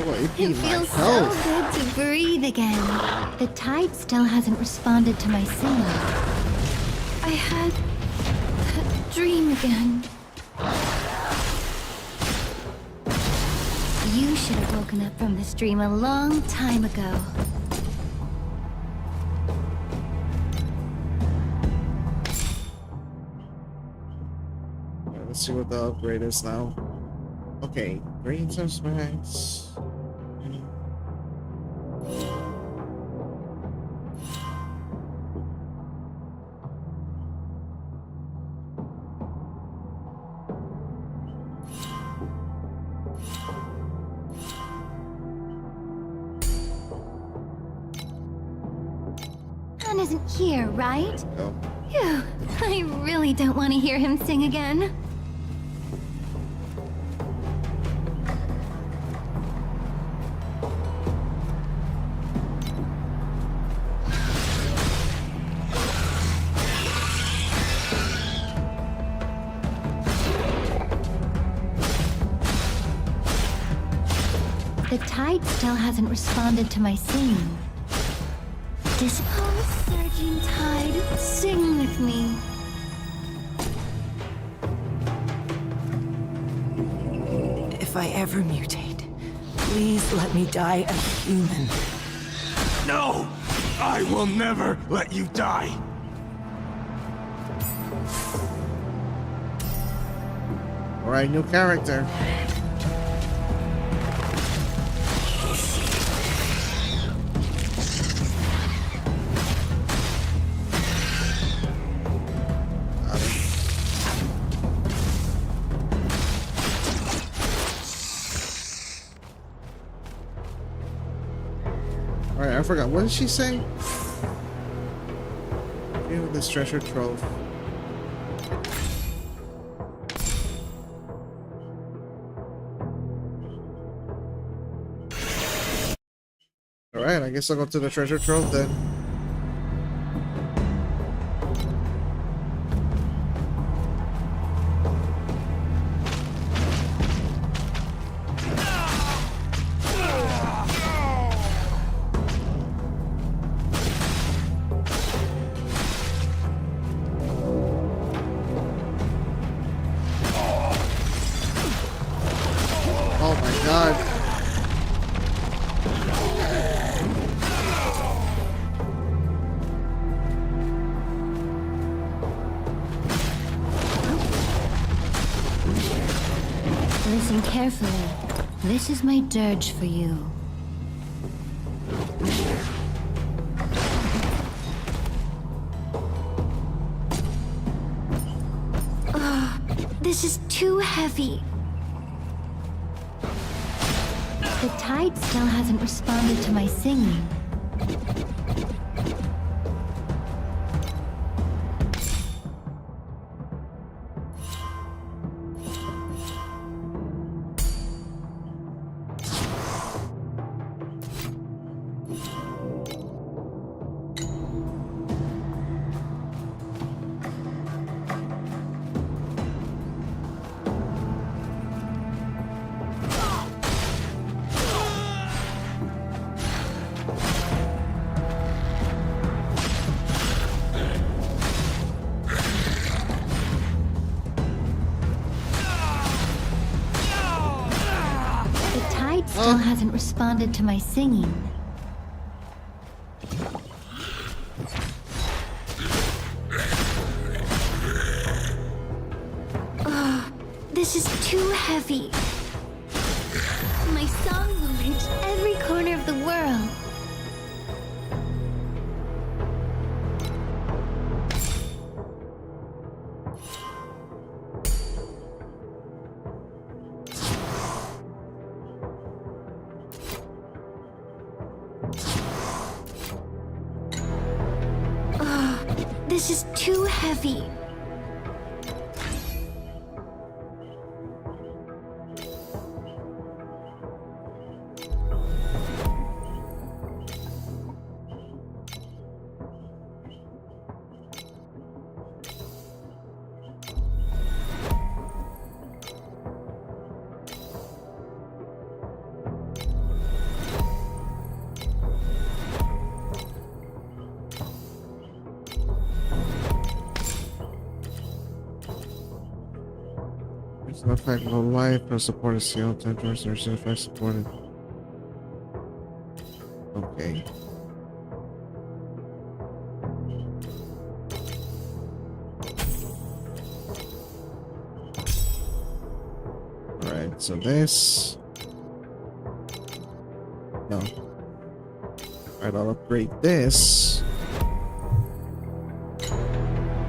Speaker 1: Oh, it
Speaker 3: It
Speaker 1: beat my
Speaker 3: feels so
Speaker 1: health.
Speaker 3: good to breathe again. The tide still hasn't responded to my singing. I had that dream again. You should have woken up from this dream a long time ago.
Speaker 1: Alright, let's see what the upgrade is now. Okay, green times max.
Speaker 3: Han isn't here, right?
Speaker 1: Oh.
Speaker 3: Phew, I really don't want to hear him sing again. The tide still hasn't responded to my singing. Oh, surging tide, sing with me.
Speaker 7: If I ever mutate, please let me die a human.
Speaker 6: No! I will never let you die!
Speaker 1: Alright, new character. Alright, I forgot. What did she say? Here with this treasure trove. Alright, I guess I'll go to the treasure trove then. Oh my god.
Speaker 3: Listen carefully. This is my dirge for you. This is too heavy. The tide still hasn't responded to my singing. Still hasn't responded to my singing. This is too heavy. My song will reach every corner of the world. This is too heavy.
Speaker 1: It's not fact low life, or support is sealed, 10 turns, or certified supported. Okay. Alright, so this. No. Alright, I'll upgrade this.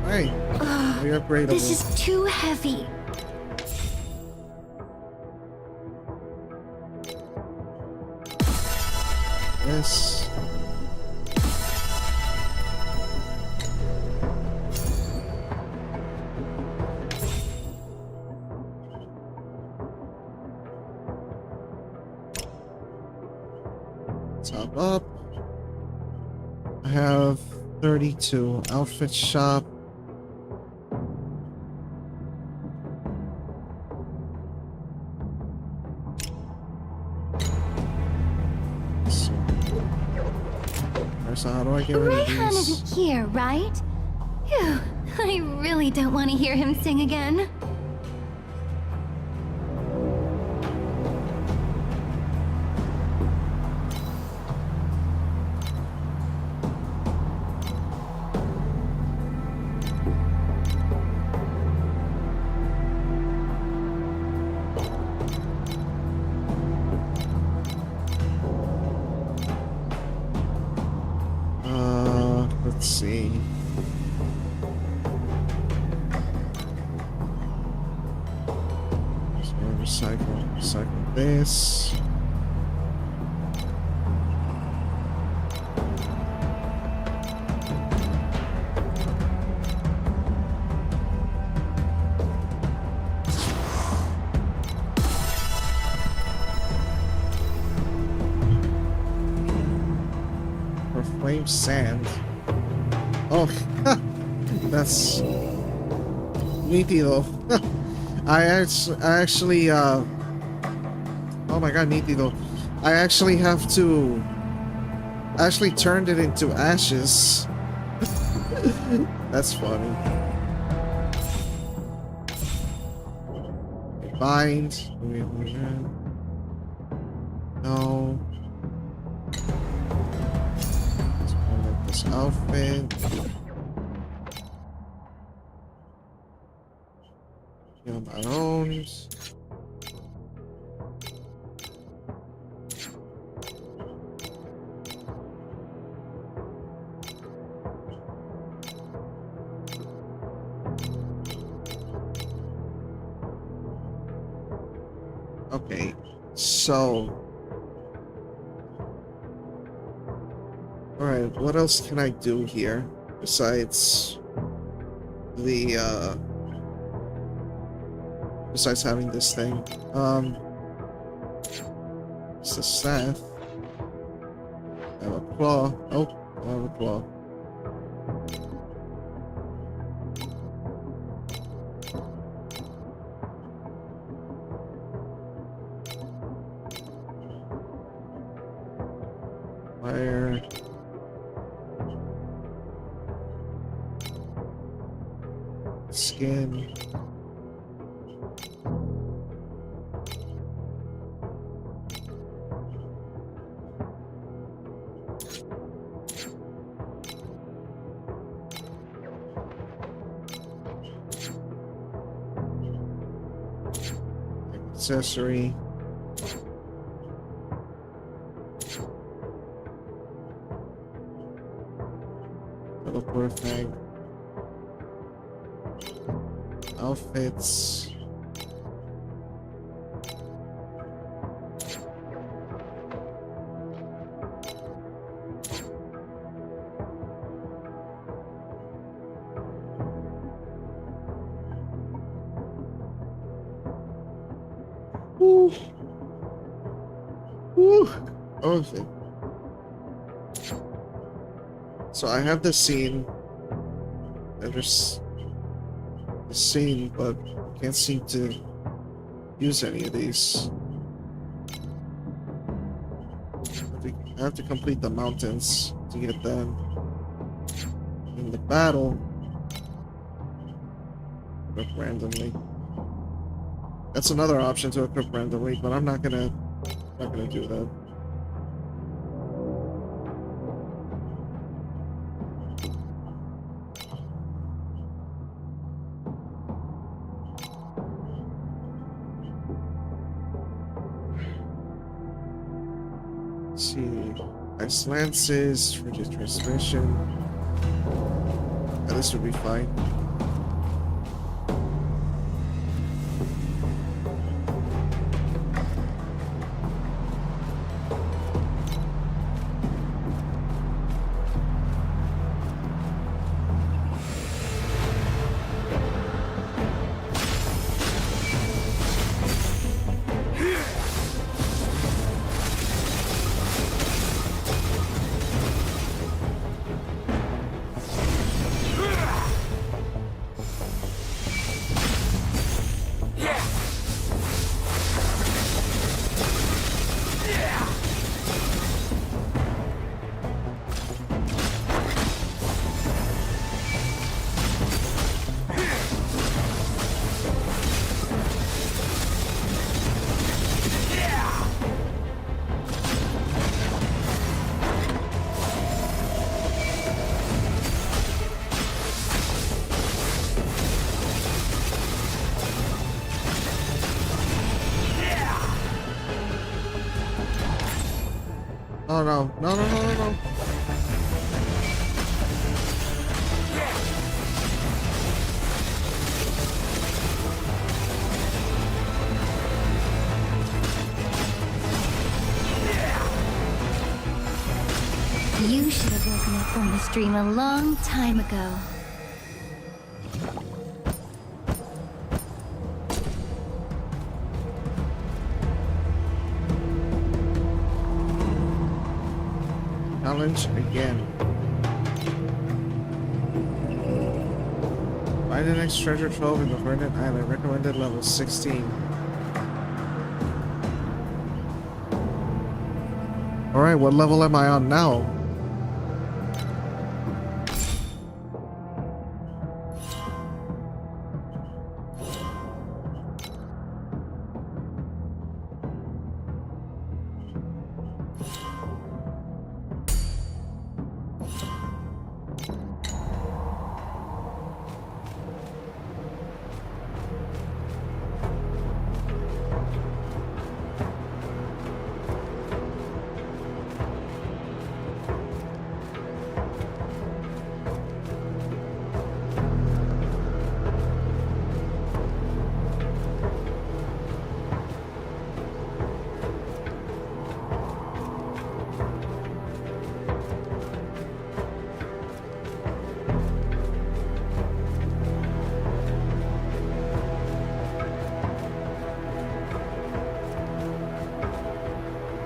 Speaker 1: Alright. We're upgradable.
Speaker 3: This is too heavy.
Speaker 1: This. Top up. I have 32. Outfit shop. So how do I get rid of
Speaker 3: Rayhan
Speaker 1: these?
Speaker 3: isn't here, right? Phew, I really don't want to hear him sing again.
Speaker 1: Let's see. So recycle this. Flame sand. Oh, that's neaty though. I actually, oh my god, neaty though. I actually have to, I actually turned it into ashes. That's funny. Bind. No. This outfit. Kill my own. Okay, so. Alright, what else can I do here besides the besides having this thing? It's the Seth. I have a claw. Oh, I have a claw. Fire. Skin. Accessory. Teleport tag. Outfits. Woo. Woo. Okay. So I have the scene. And there's the scene, but I can't seem to use any of these. I have to complete the mountains to get them. In the battle, look randomly. That's another option to equip randomly, but I'm not gonna do that. Let's see, ice lances, frigid transmission. Yeah, this would be fine. Oh no, no, no, no, no, no.
Speaker 3: You should have woken up from this dream a long time ago.
Speaker 1: Challenge again. Find the next treasure trove in the Verdant Island. Recommended level 16. Alright, what level am I on now?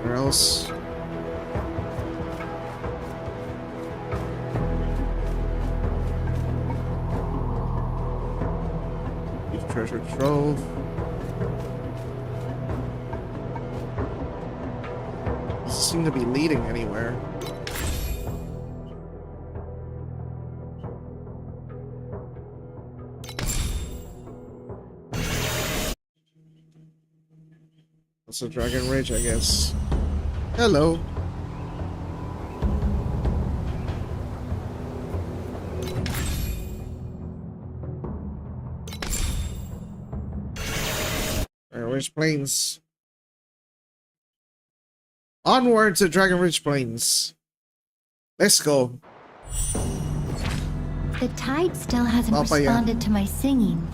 Speaker 1: Where else? Deep treasure trove. Doesn't seem to be leading anywhere. That's a Dragon Ridge, I guess. Hello. Dragon Ridge Plains. Onward to Dragon Ridge Plains. Let's go.
Speaker 3: The tide still hasn't responded to my singing.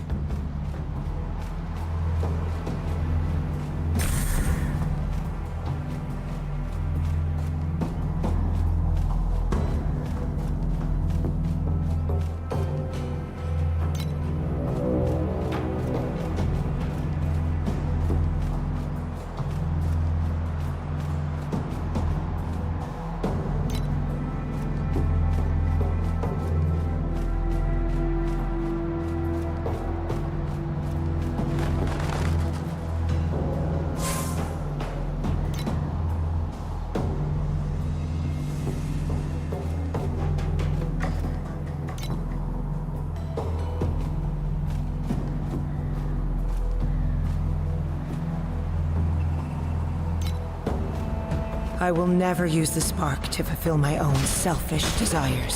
Speaker 7: I will never use the spark to fulfill my own selfish desires.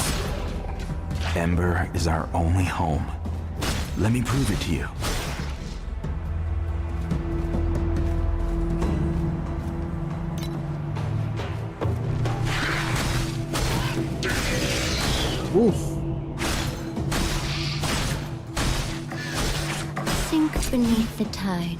Speaker 6: Ember is our only home. Let me prove it to you.
Speaker 1: Oof.
Speaker 3: Sink beneath the tides.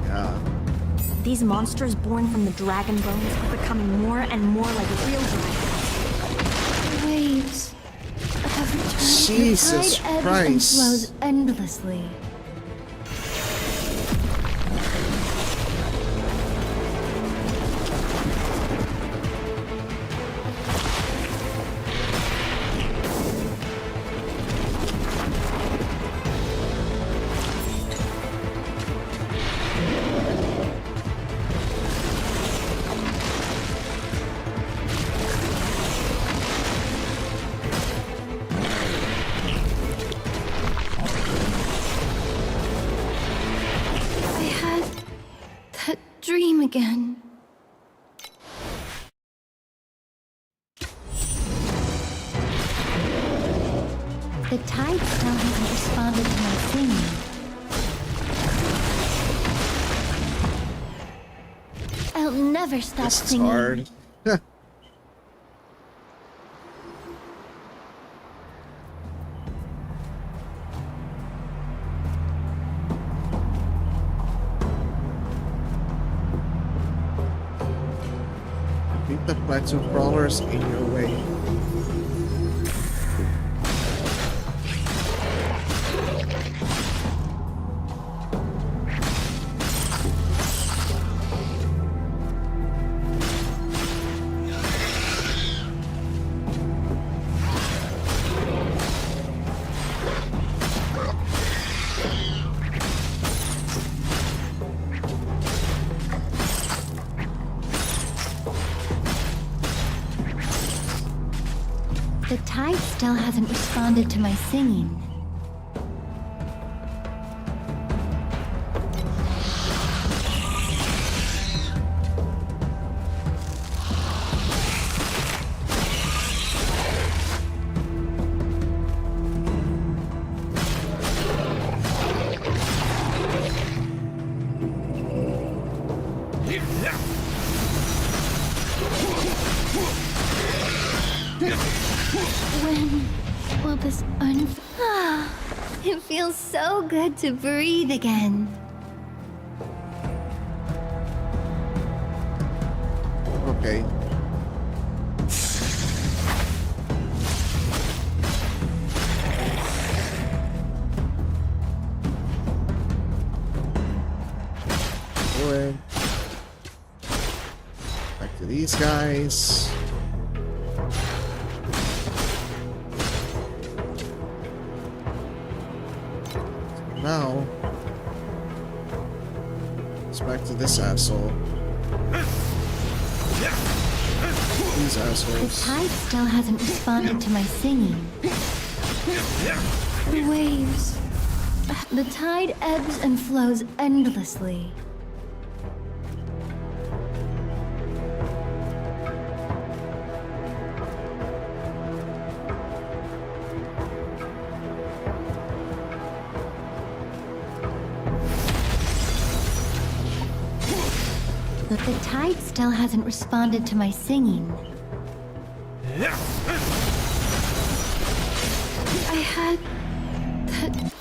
Speaker 1: Yeah.
Speaker 4: These monsters born from the dragon bones are becoming more and more like real dragons.
Speaker 3: The waves have returned.
Speaker 1: Jesus
Speaker 3: the tide ebbs and
Speaker 1: Christ.
Speaker 3: flows endlessly. I had that dream again. The tide still hasn't responded to my singing. I'll never stop
Speaker 1: This is
Speaker 3: singing.
Speaker 1: hard. Beat the plateau crawlers in your way.
Speaker 3: The tide still hasn't responded to my singing. When will this it feels so good to breathe again.
Speaker 1: Okay. Forward. Back to these guys. Now, it's back to this asshole. These
Speaker 3: The
Speaker 1: assholes.
Speaker 3: tide still hasn't responded to my singing. The waves. The tide ebbs and flows endlessly. The tide still hasn't responded to my singing. I had that.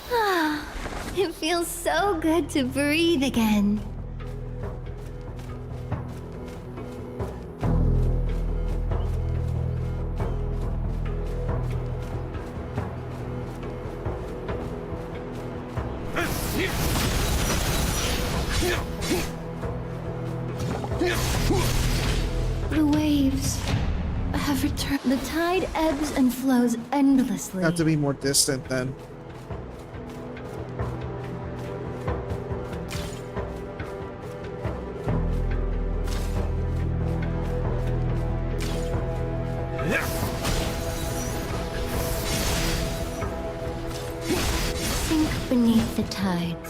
Speaker 3: It feels so good to breathe again. The waves have returned. The tide ebbs and flows endlessly.
Speaker 1: Have to be more distant then.
Speaker 3: beneath the tides.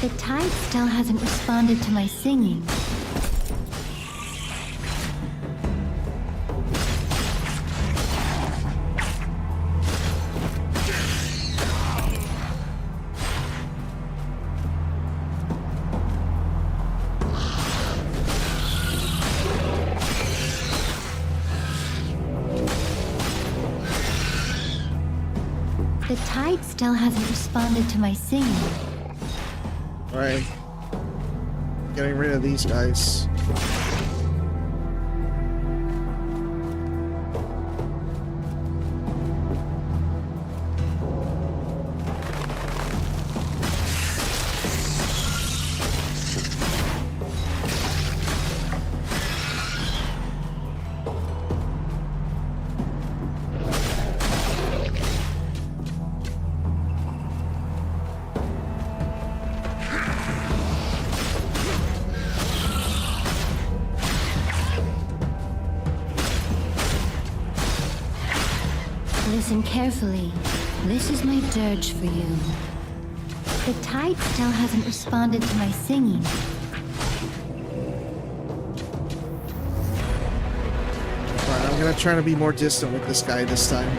Speaker 3: The tide still hasn't responded to my singing. The tide still hasn't responded to my singing.
Speaker 1: Alright. Getting rid of these guys.
Speaker 3: Listen carefully. This is my dirge for you. The tide still hasn't responded to my singing.
Speaker 1: Alright, I'm gonna try to be more distant with this guy this time.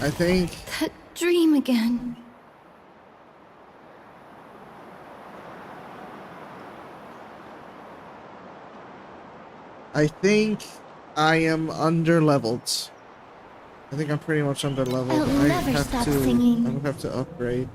Speaker 1: I think
Speaker 3: That dream again.
Speaker 1: I am under-leveled. I think I'm pretty much under-leveled.
Speaker 3: I'll never stop singing.
Speaker 1: I would have to upgrade.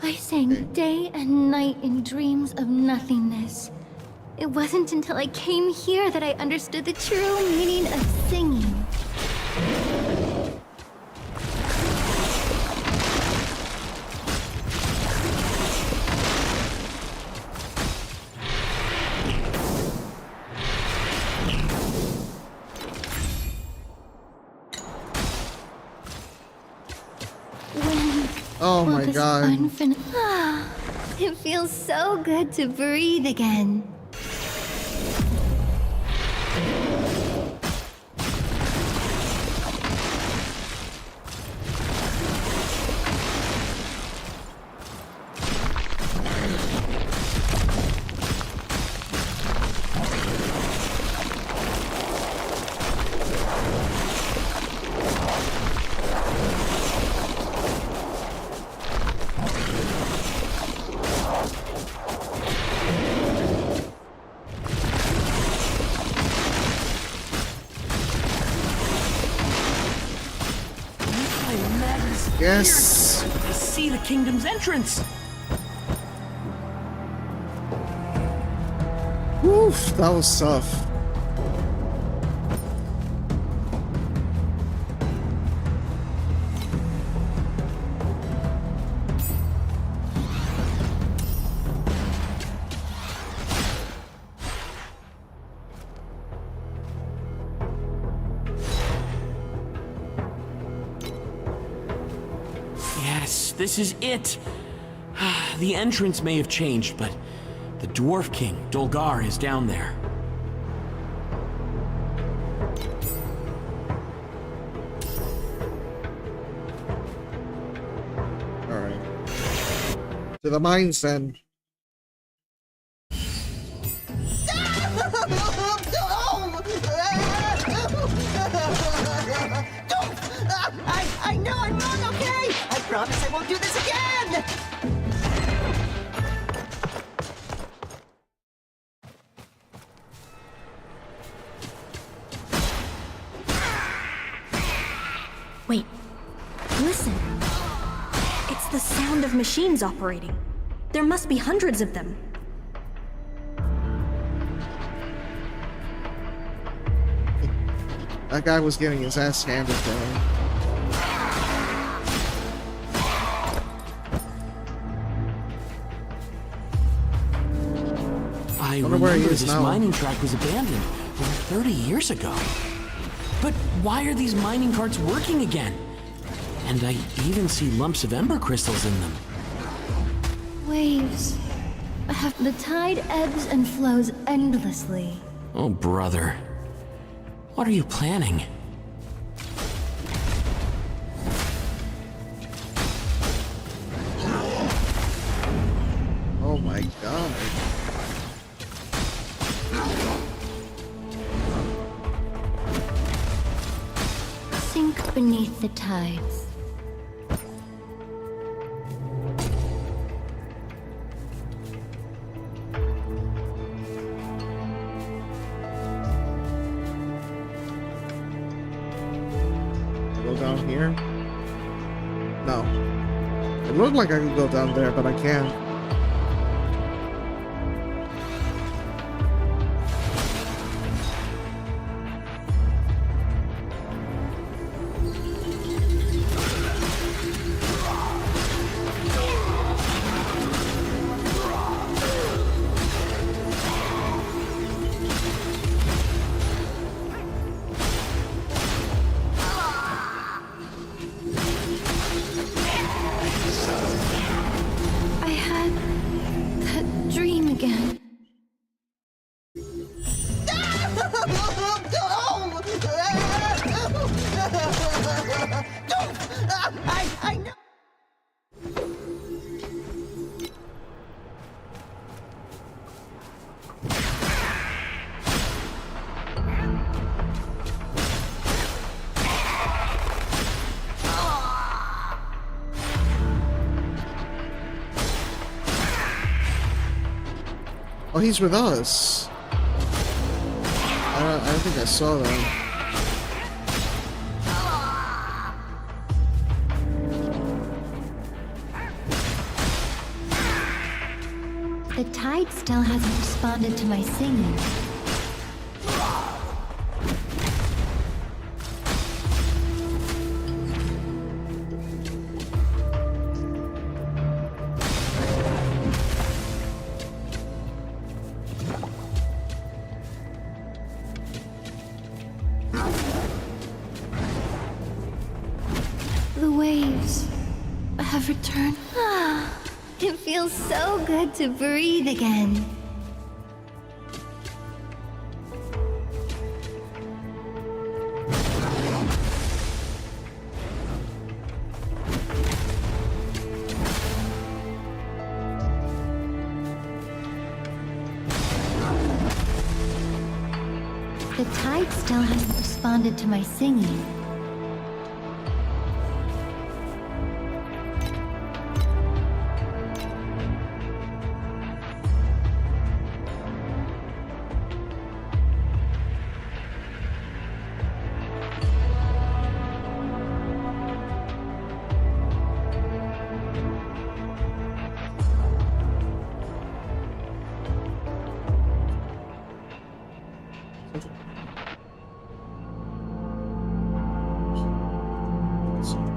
Speaker 3: I sang day and night in dreams of nothingness. It wasn't until I came here that I understood the true meaning of singing.
Speaker 1: Oh my god.
Speaker 3: It feels so good to breathe again.
Speaker 1: Yes.
Speaker 9: I see the kingdom's entrance.
Speaker 1: Woof, that was tough.
Speaker 9: This is it. The entrance may have changed, but the Dwarf King, Dolgar, is down there.
Speaker 1: To the mines then.
Speaker 12: I know I'm wrong, okay? I promise I won't do this again!
Speaker 4: Wait, listen. It's the sound of machines operating. There must be hundreds of them.
Speaker 1: That guy was getting his ass handed to him.
Speaker 9: I
Speaker 1: wonder where he
Speaker 9: remember
Speaker 1: is
Speaker 9: this
Speaker 1: now.
Speaker 9: mining track was abandoned over 30 years ago. But why are these mining carts working again? And I even see lumps of ember crystals in them.
Speaker 3: Waves. The tide ebbs and flows endlessly.
Speaker 9: Oh, brother. What are you planning?
Speaker 1: Oh my god.
Speaker 3: Sink beneath the tides.
Speaker 1: Go down here? No. It looked like I could go down there, but I can't.
Speaker 3: I had that dream again.
Speaker 12: I know.
Speaker 1: Oh, he's with us. I don't think I saw that.
Speaker 3: The tide still hasn't responded to my singing. The waves have returned. It feels so good to breathe again. The tide still hasn't responded to my singing.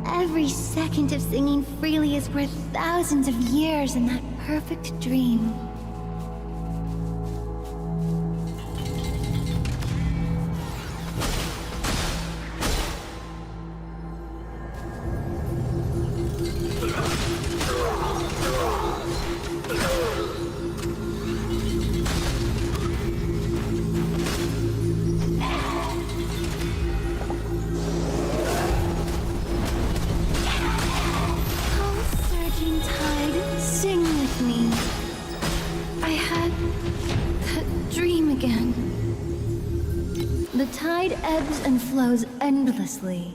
Speaker 3: Every second of singing freely is worth thousands of years in that perfect dream. Surging tide, sing ebbs and flows endlessly.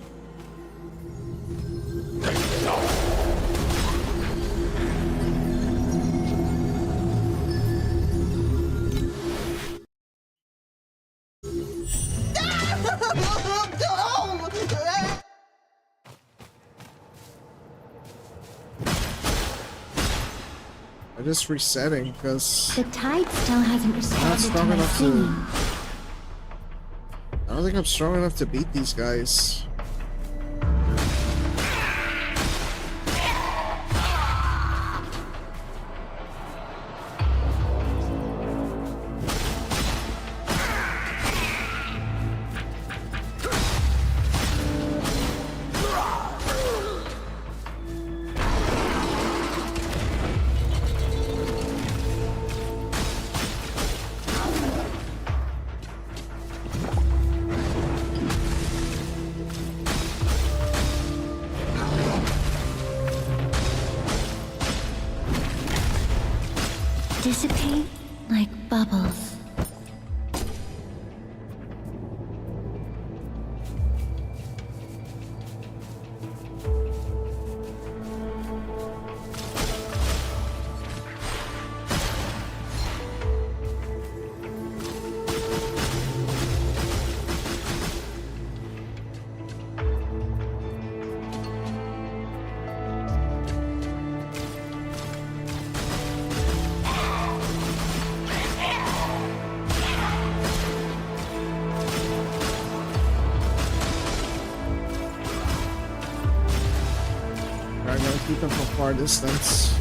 Speaker 1: I'm just resetting because
Speaker 3: The tide still hasn't responded to
Speaker 1: strong
Speaker 3: my
Speaker 1: enough to-
Speaker 3: singing.
Speaker 1: I don't think I'm strong enough to beat these guys.
Speaker 3: Dissipate like bubbles.
Speaker 1: I gotta keep them from far distance.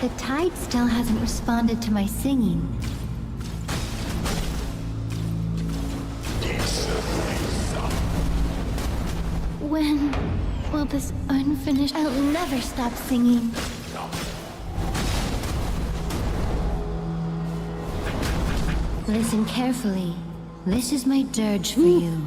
Speaker 3: The tide still hasn't responded to my singing. When will this unfinished... I'll never stop singing. Listen carefully. This is my dirge for you.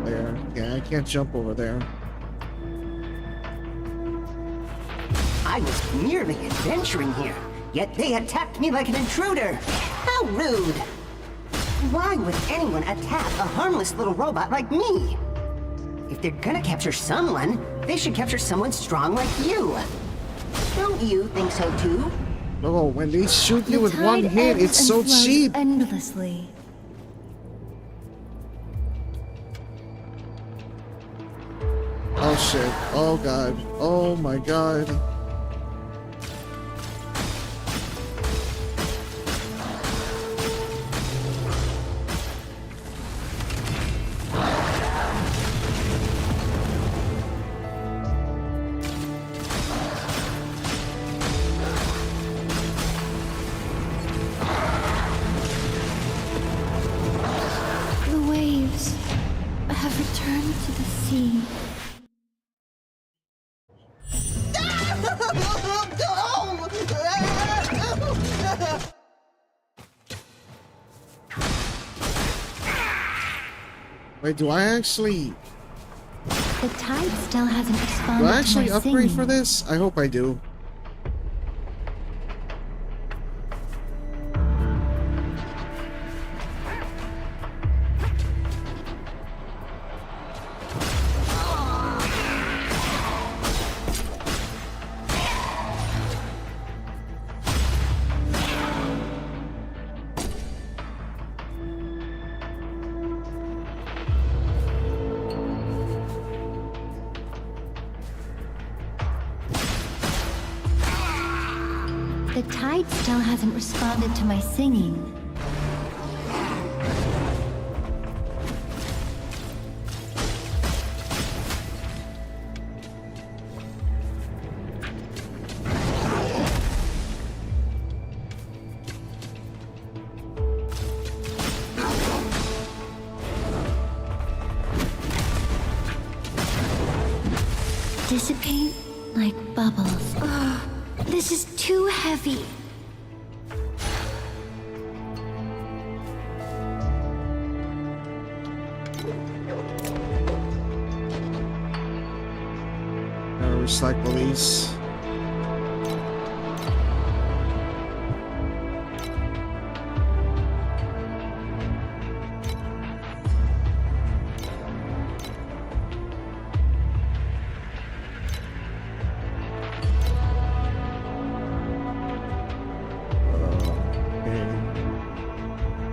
Speaker 1: There. Yeah, I can't jump over there.
Speaker 12: I was merely adventuring here, yet they attacked me like an intruder. How rude! Why would anyone attack a harmless little robot like me? If they're gonna capture someone, they should capture someone strong like you. Don't you think so too?
Speaker 1: Oh, when they shoot you
Speaker 3: The
Speaker 1: with one
Speaker 3: tide
Speaker 1: hit,
Speaker 3: ebbs
Speaker 1: it's
Speaker 3: and
Speaker 1: so
Speaker 3: flows
Speaker 1: cheap.
Speaker 3: endlessly.
Speaker 1: Oh shit. Oh god. Oh my god.
Speaker 3: The waves have returned to the sea.
Speaker 1: Wait, do I actually...
Speaker 3: The tide still hasn't responded
Speaker 1: Do I
Speaker 3: to
Speaker 1: actually
Speaker 3: my
Speaker 1: upgrade
Speaker 3: singing.
Speaker 1: for this? I hope I do.
Speaker 3: The tide still hasn't responded to my singing. Dissipate like bubbles. Ugh, this is too heavy.
Speaker 1: Gotta recycle these.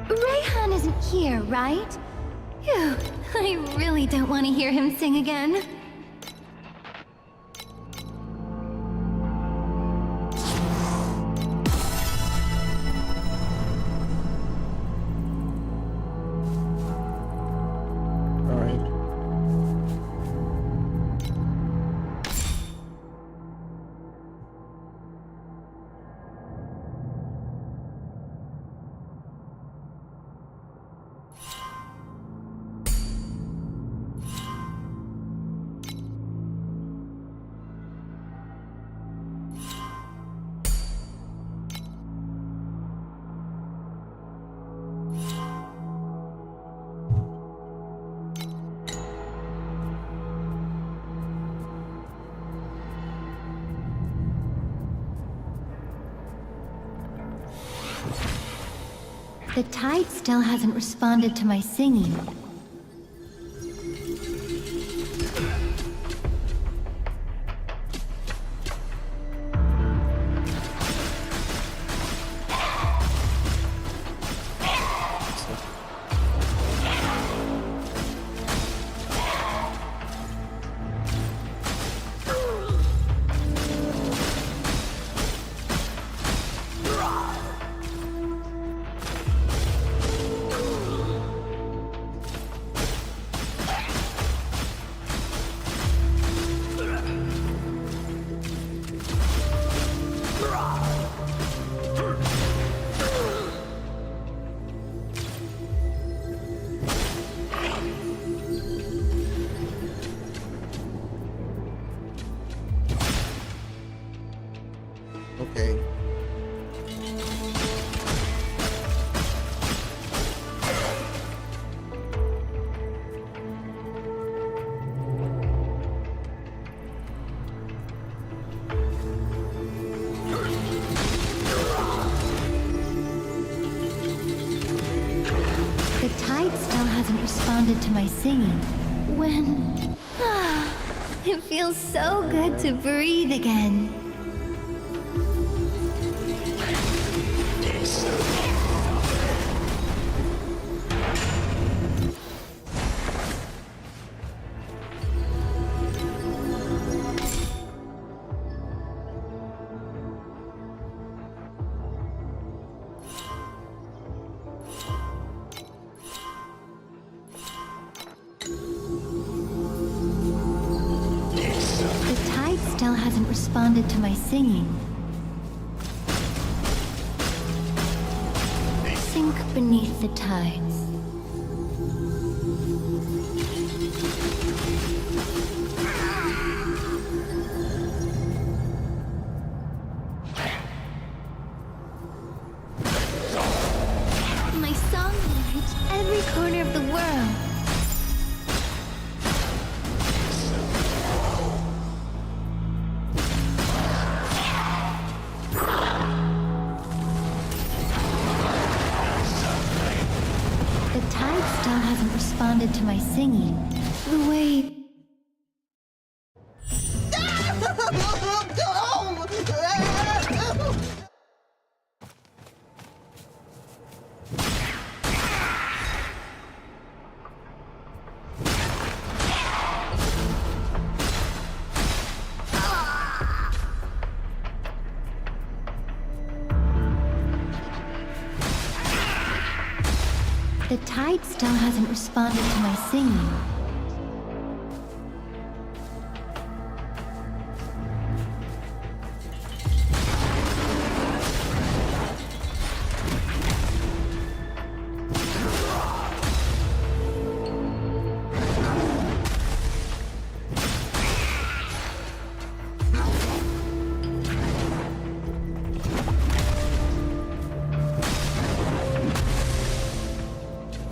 Speaker 3: Rayhan isn't here, right? Phew, I really don't want to hear him sing again. The tide still hasn't responded to my singing.
Speaker 1: Okay.
Speaker 3: The tide still hasn't responded to my singing. When... it feels so good to breathe again. The tide still hasn't responded to my singing. Sink beneath the tides. My song will reach every corner of the world. The tide still hasn't responded to my singing. The way... The tide still hasn't responded to my singing.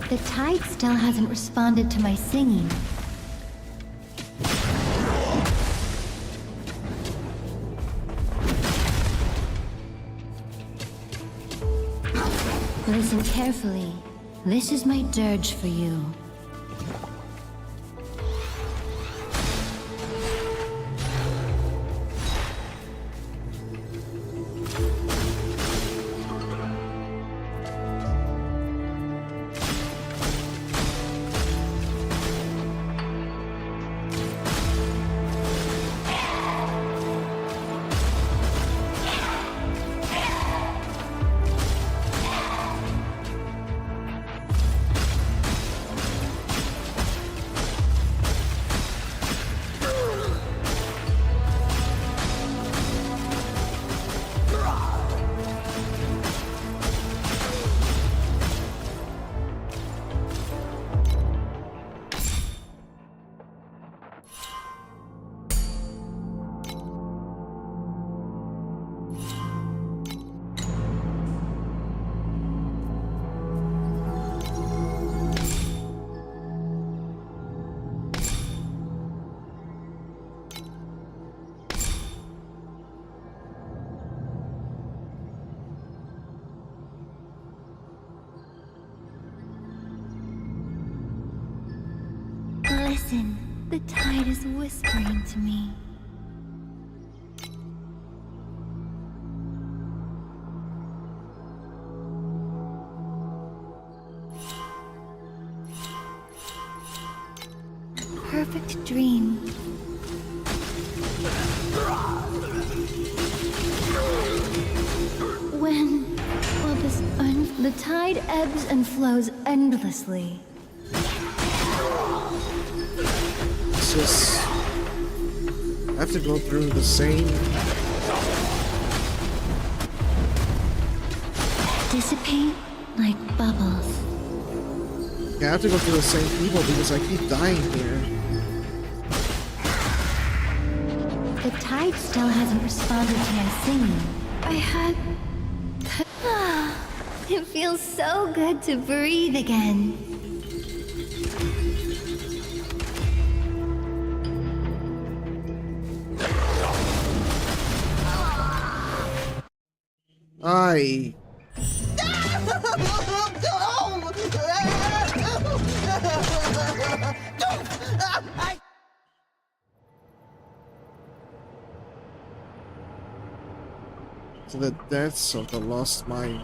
Speaker 3: The tide still hasn't responded to my singing. Listen carefully. This is my dirge for you. Listen, the tide is whispering to me. A perfect dream. The tide ebbs and flows endlessly.
Speaker 1: It's just... I have to go through the same...
Speaker 3: Dissipate like bubbles.
Speaker 1: Yeah, I have to go through the same people because I keep dying here.
Speaker 3: The tide still hasn't responded to my singing. I had... It feels so good to breathe again.
Speaker 1: To the depths of the lost mine.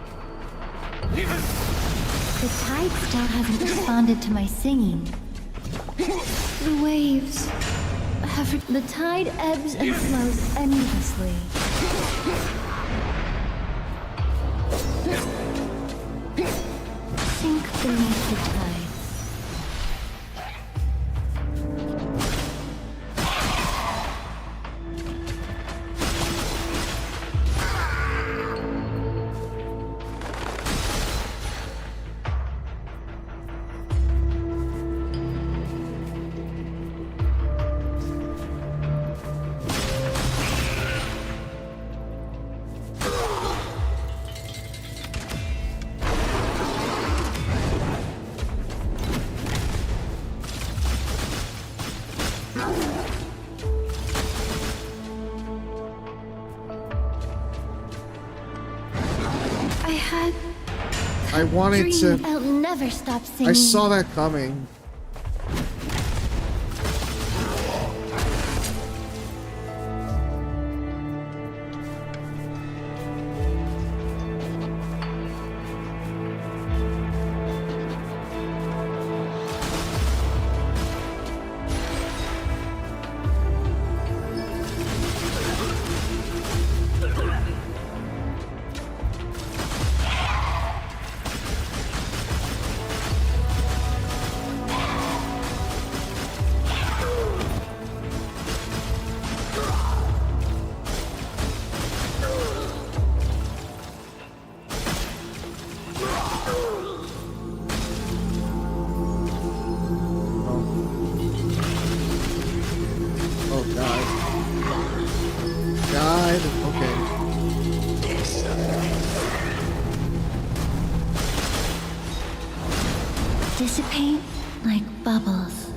Speaker 3: The tide still hasn't responded to my singing. The waves have... The tide ebbs and flows endlessly. Sink beneath the tide.
Speaker 1: I wanted to...
Speaker 3: I'll never stop singing.
Speaker 1: I saw that coming. tide? Okay.
Speaker 3: Dissipate like bubbles.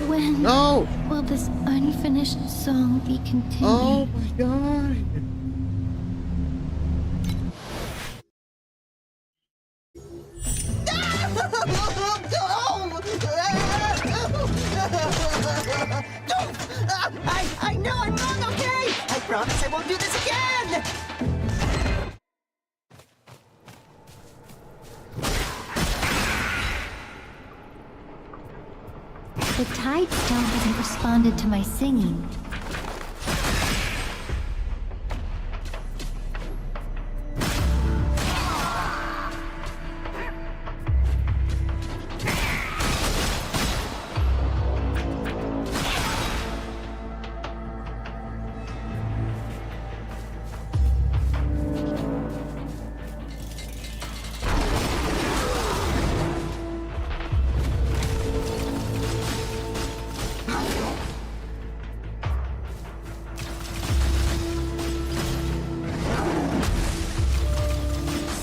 Speaker 3: When
Speaker 1: No!
Speaker 3: will this unfinished song be continued?
Speaker 1: Oh my god!
Speaker 12: I know I'm wrong, okay? I promise I won't do this again!
Speaker 3: The tide still hasn't responded to my singing.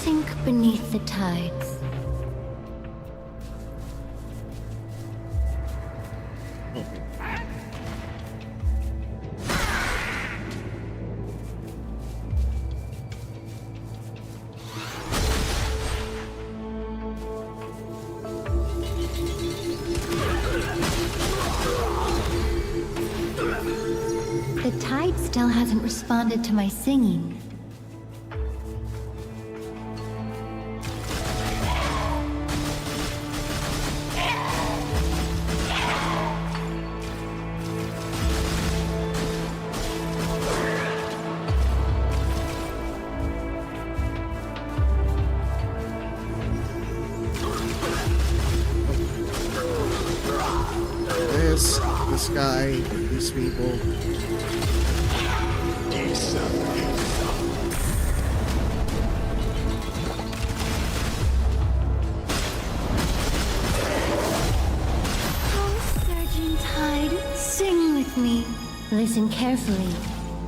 Speaker 3: Sink beneath the tides. The tide still hasn't responded to my singing.
Speaker 1: This guy, these people.
Speaker 3: Oh, surging tide, sing with me. Listen carefully.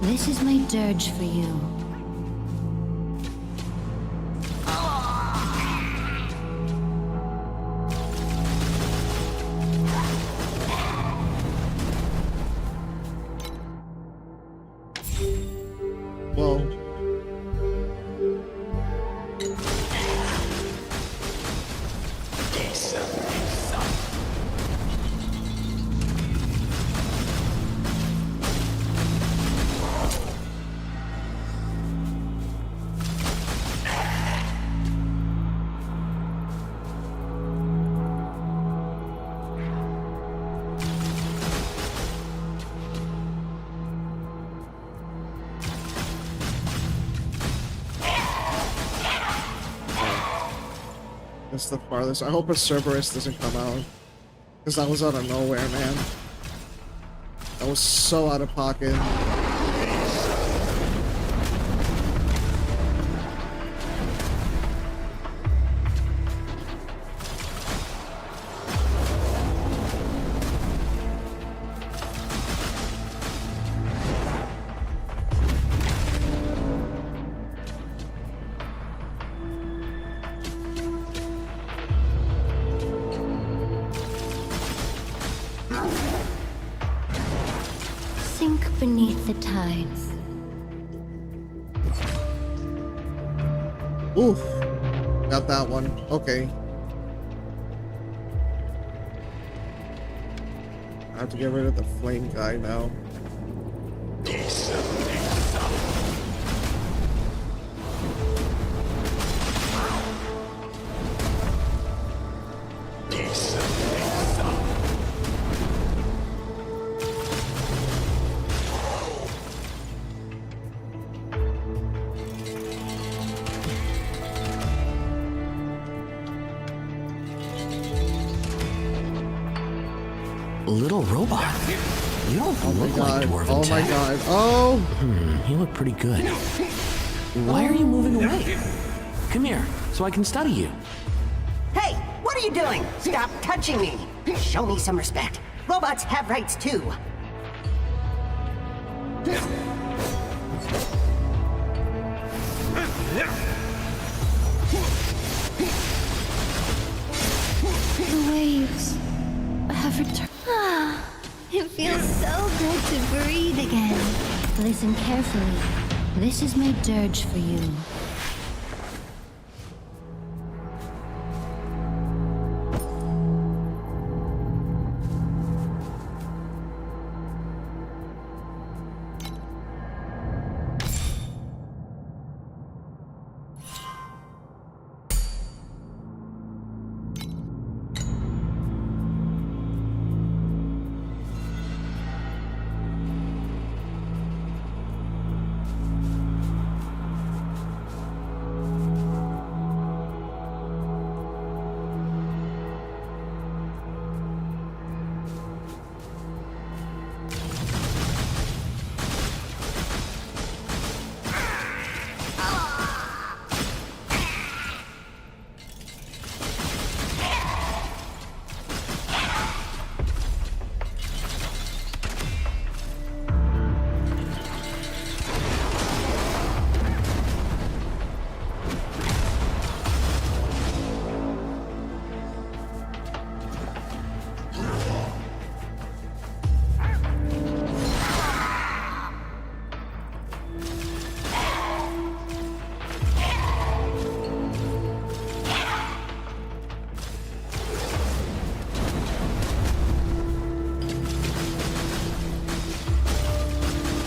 Speaker 3: This is my dirge for you.
Speaker 1: Well, that's the farthest. I hope a Cerberus doesn't come out. Because that was out of nowhere, man. That was so out of pocket.
Speaker 3: Sink beneath the tides.
Speaker 1: Oof. Got that one. Okay. I have to get rid of the flame guy now.
Speaker 9: Little robot. You don't
Speaker 1: Oh my
Speaker 9: look like
Speaker 1: god.
Speaker 9: Dwarven
Speaker 1: Oh my
Speaker 9: tech.
Speaker 1: god. Oh!
Speaker 9: You look pretty good. Why are you moving away? Come here, so I can study you.
Speaker 12: Hey, what are you doing? Stop touching me. Show me some respect. Robots have rights too.
Speaker 3: The waves have returned. Ah, it feels so good to breathe again. Listen carefully. This is my dirge for you.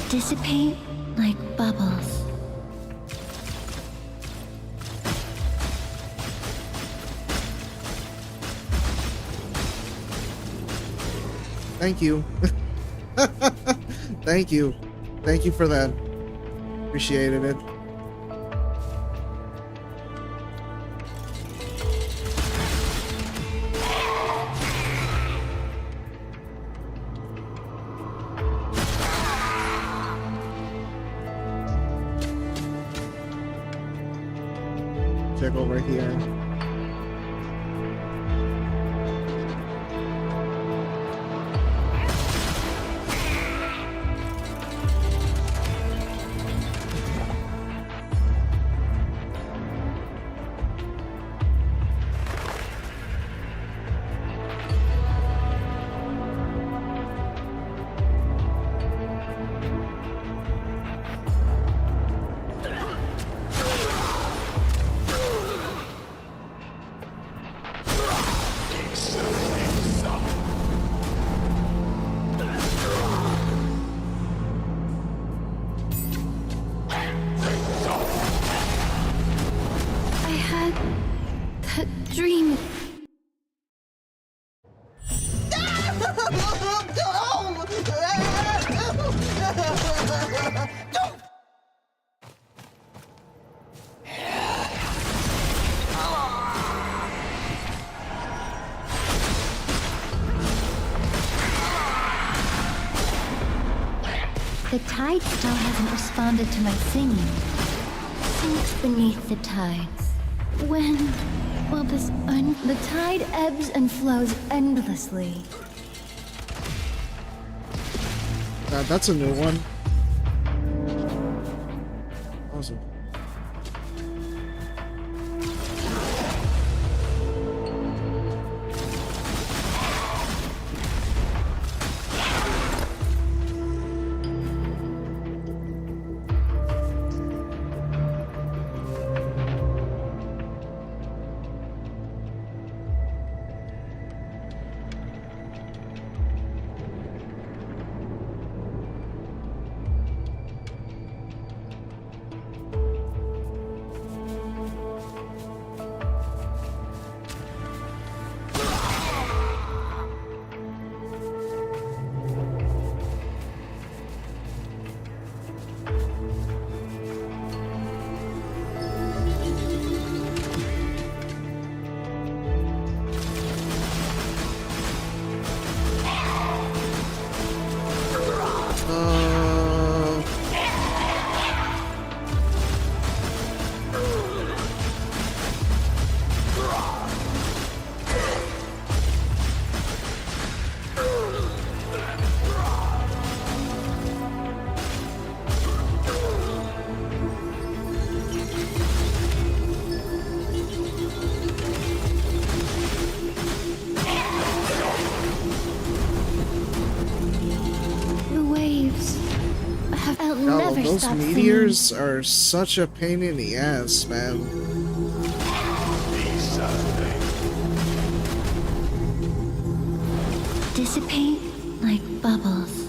Speaker 3: Dissipate like bubbles.
Speaker 1: Thank you. Thank you. Thank you for that. Appreciated it. Check over here.
Speaker 3: Dream. The tide still hasn't responded to my singing. Sinks beneath the tides. When will this the tide ebbs and flows endlessly.
Speaker 1: That's a new one. Awesome.
Speaker 3: I'll
Speaker 1: No,
Speaker 3: never
Speaker 1: those
Speaker 3: stop
Speaker 1: meteors are such a pain in the ass, man.
Speaker 3: singing. Dissipate like bubbles.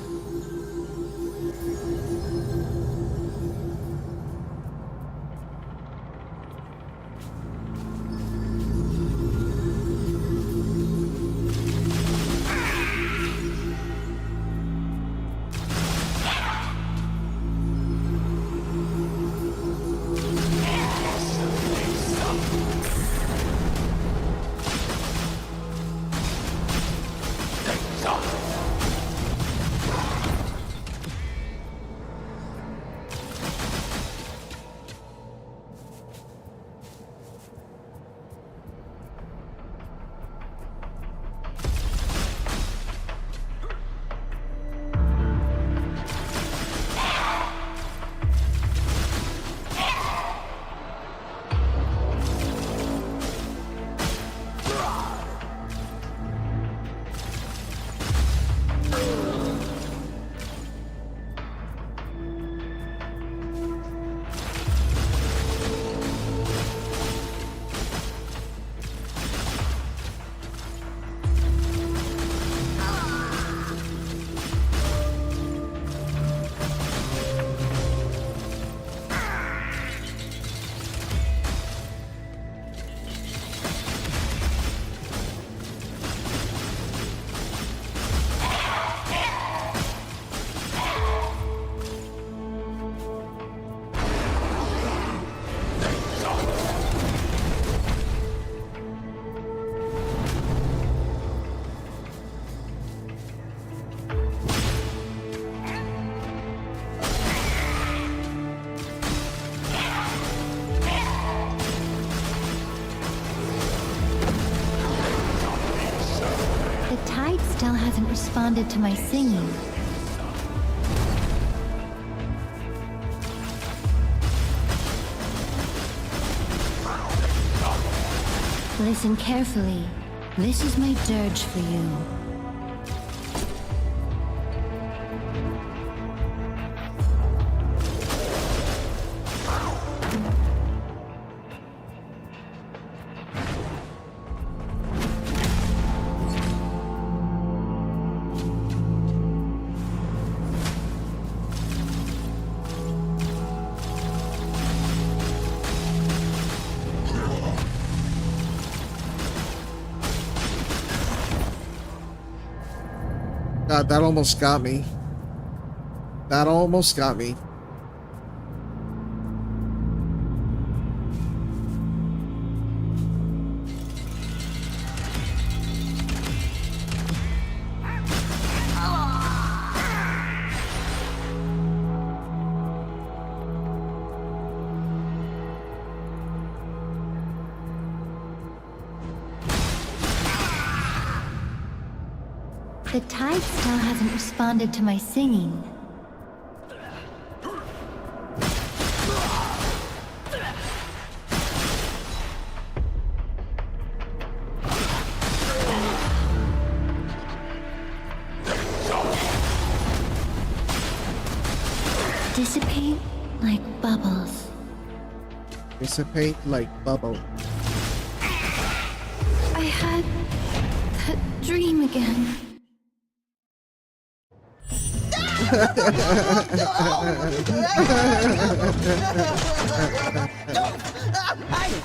Speaker 3: Still hasn't responded to my singing. Listen carefully. This is my dirge for you.
Speaker 1: God, that almost got me. That almost got me.
Speaker 3: The tide still hasn't responded to my singing. Dissipate like bubbles.
Speaker 1: Dissipate like bubble.
Speaker 3: I had that dream again.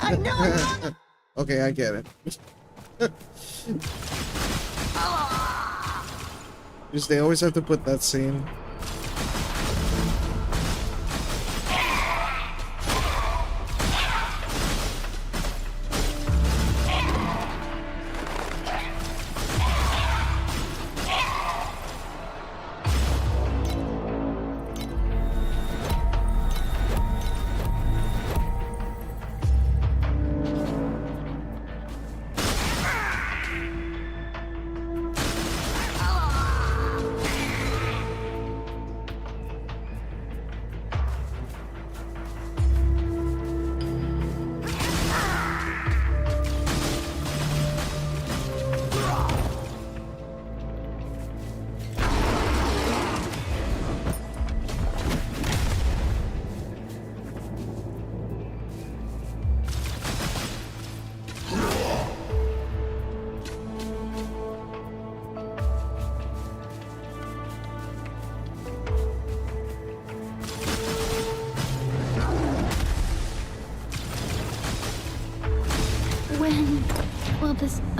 Speaker 12: I know.
Speaker 1: Okay, I get it. Just they always have to put that scene.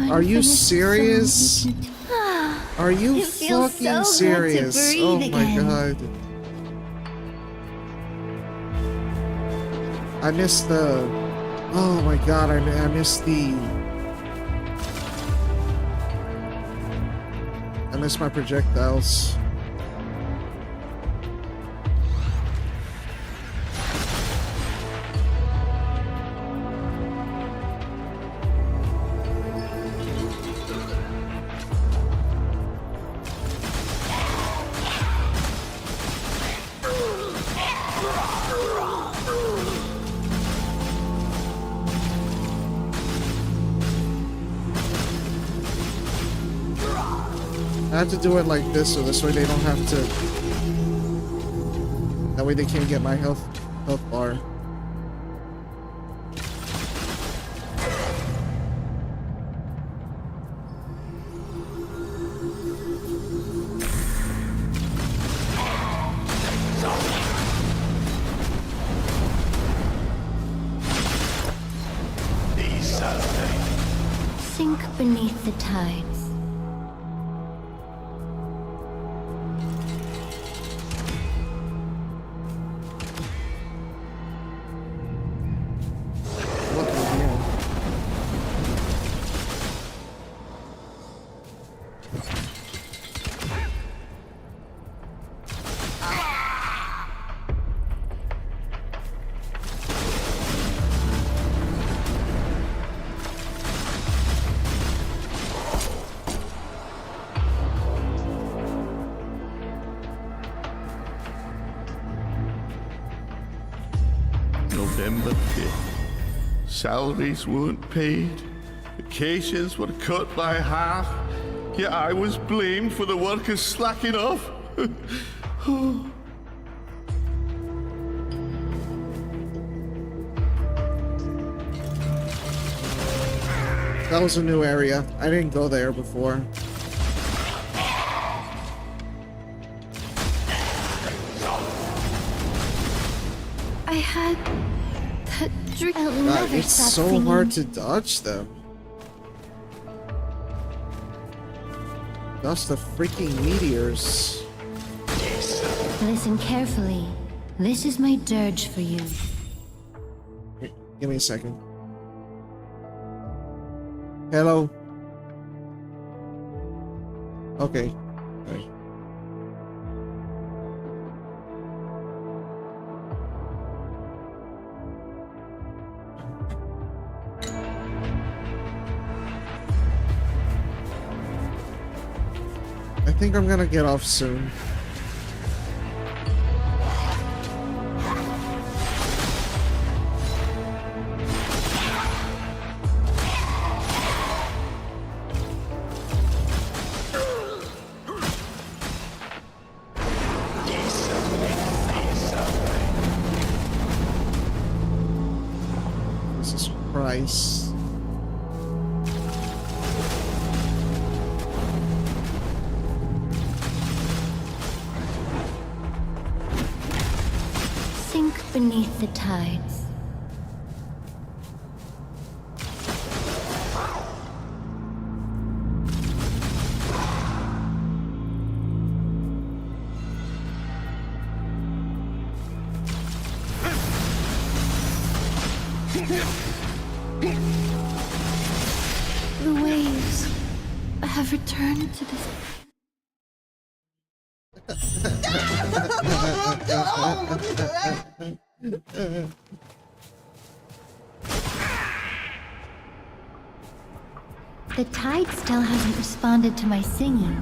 Speaker 1: Are you
Speaker 3: finished
Speaker 1: serious?
Speaker 3: the song.
Speaker 1: Are you
Speaker 3: It feels
Speaker 1: fucking
Speaker 3: so
Speaker 1: serious?
Speaker 3: good to
Speaker 1: Oh
Speaker 3: breathe
Speaker 1: my
Speaker 3: again.
Speaker 1: god. I missed the... Oh my god, I missed the... I missed my projectiles. I have to do it like this, so this way they don't have to... That way they can't get my health bar.
Speaker 3: Sink beneath the tides.
Speaker 1: What the hell?
Speaker 11: November 5th. Salaries weren't paid. Vacations were cut by half. Yet I was blamed for the workers slacking off.
Speaker 1: That was a new area. I didn't go there before.
Speaker 3: I had that dream. I'll
Speaker 1: God,
Speaker 3: never
Speaker 1: it's
Speaker 3: stop
Speaker 1: so
Speaker 3: singing.
Speaker 1: hard to dodge them. Dodge the freaking meteors.
Speaker 3: Listen carefully. This is my dirge for you.
Speaker 1: Give me a second. Hello. Okay. Okay. I think I'm gonna get off soon. Jesus Christ.
Speaker 3: Sink beneath the tides. The waves have returned to this. The tide still hasn't responded to my singing.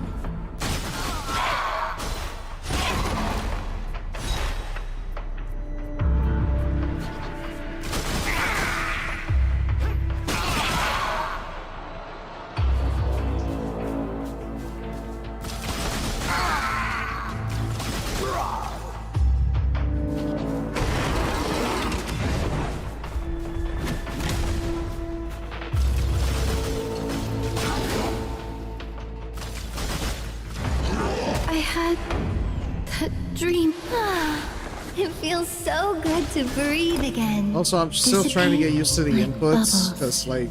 Speaker 3: I had that dream. It feels so good to breathe again.
Speaker 1: Also, I'm still trying to get used to the
Speaker 3: Dissipate
Speaker 1: inputs,
Speaker 3: bubbles.
Speaker 1: because, like,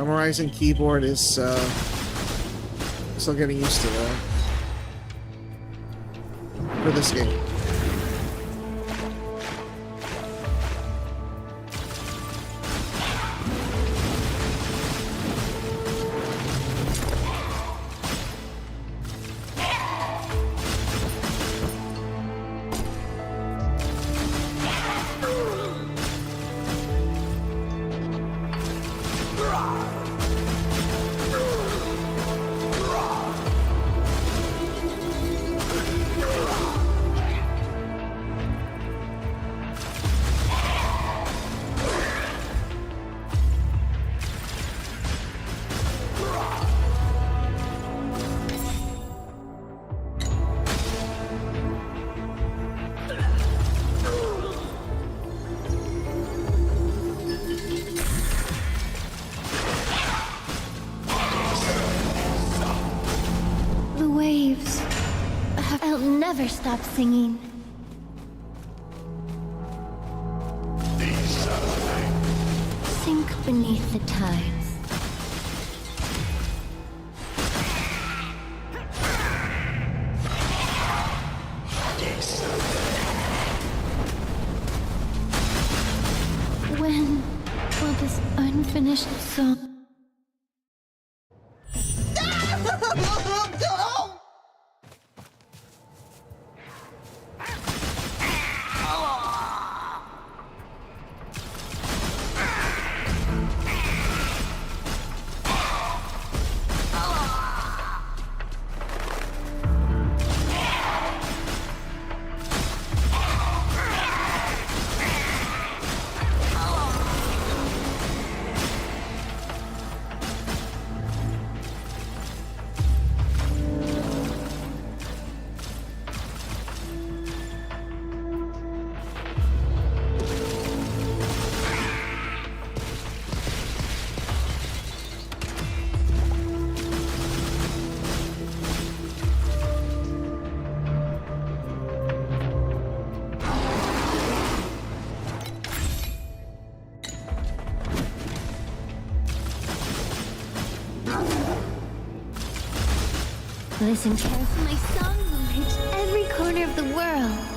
Speaker 1: Memorizing keyboard is still getting used to that for this game.
Speaker 3: The waves. I'll never stop singing. Sink beneath the tides. When will this unfinished song... Listen carefully. My song will reach every corner of the world.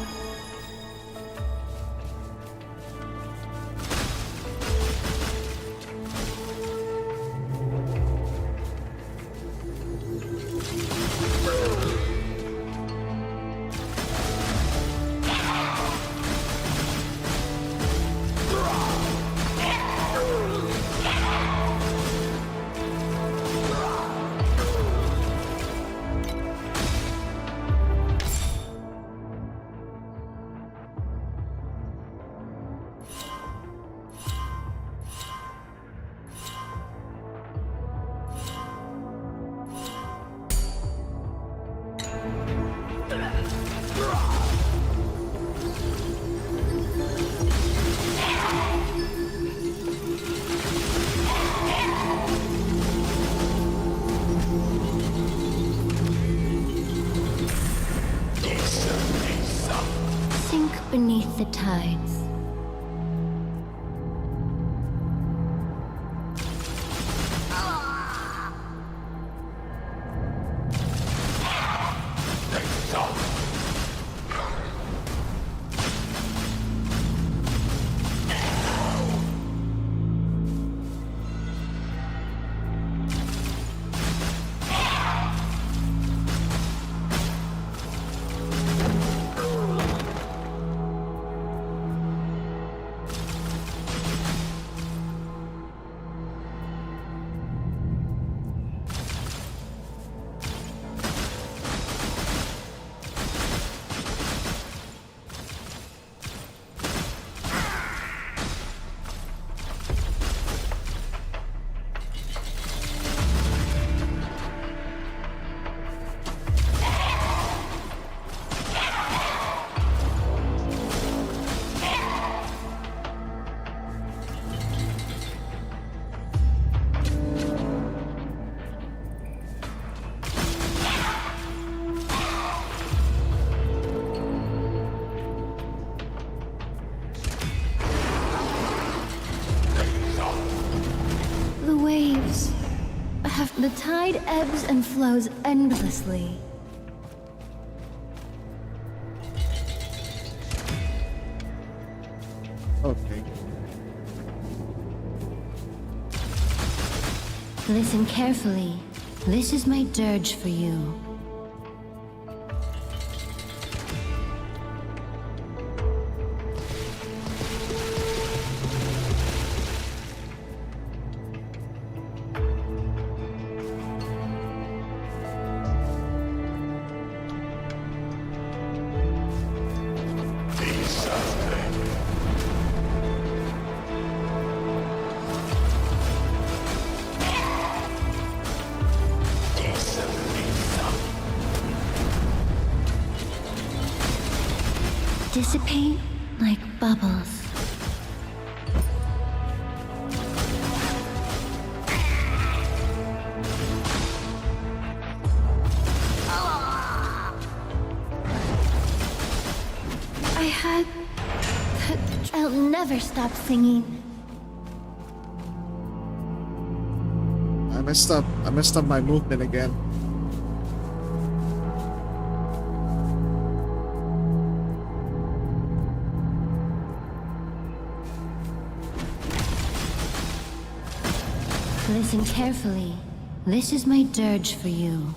Speaker 3: Sink beneath the tides. tide ebbs and flows endlessly.
Speaker 1: Okay.
Speaker 3: Listen carefully. This is my dirge for you. Dissipate like bubbles. I had... I'll never stop singing.
Speaker 1: I messed up my movement again.
Speaker 3: Listen carefully. This is my dirge for you.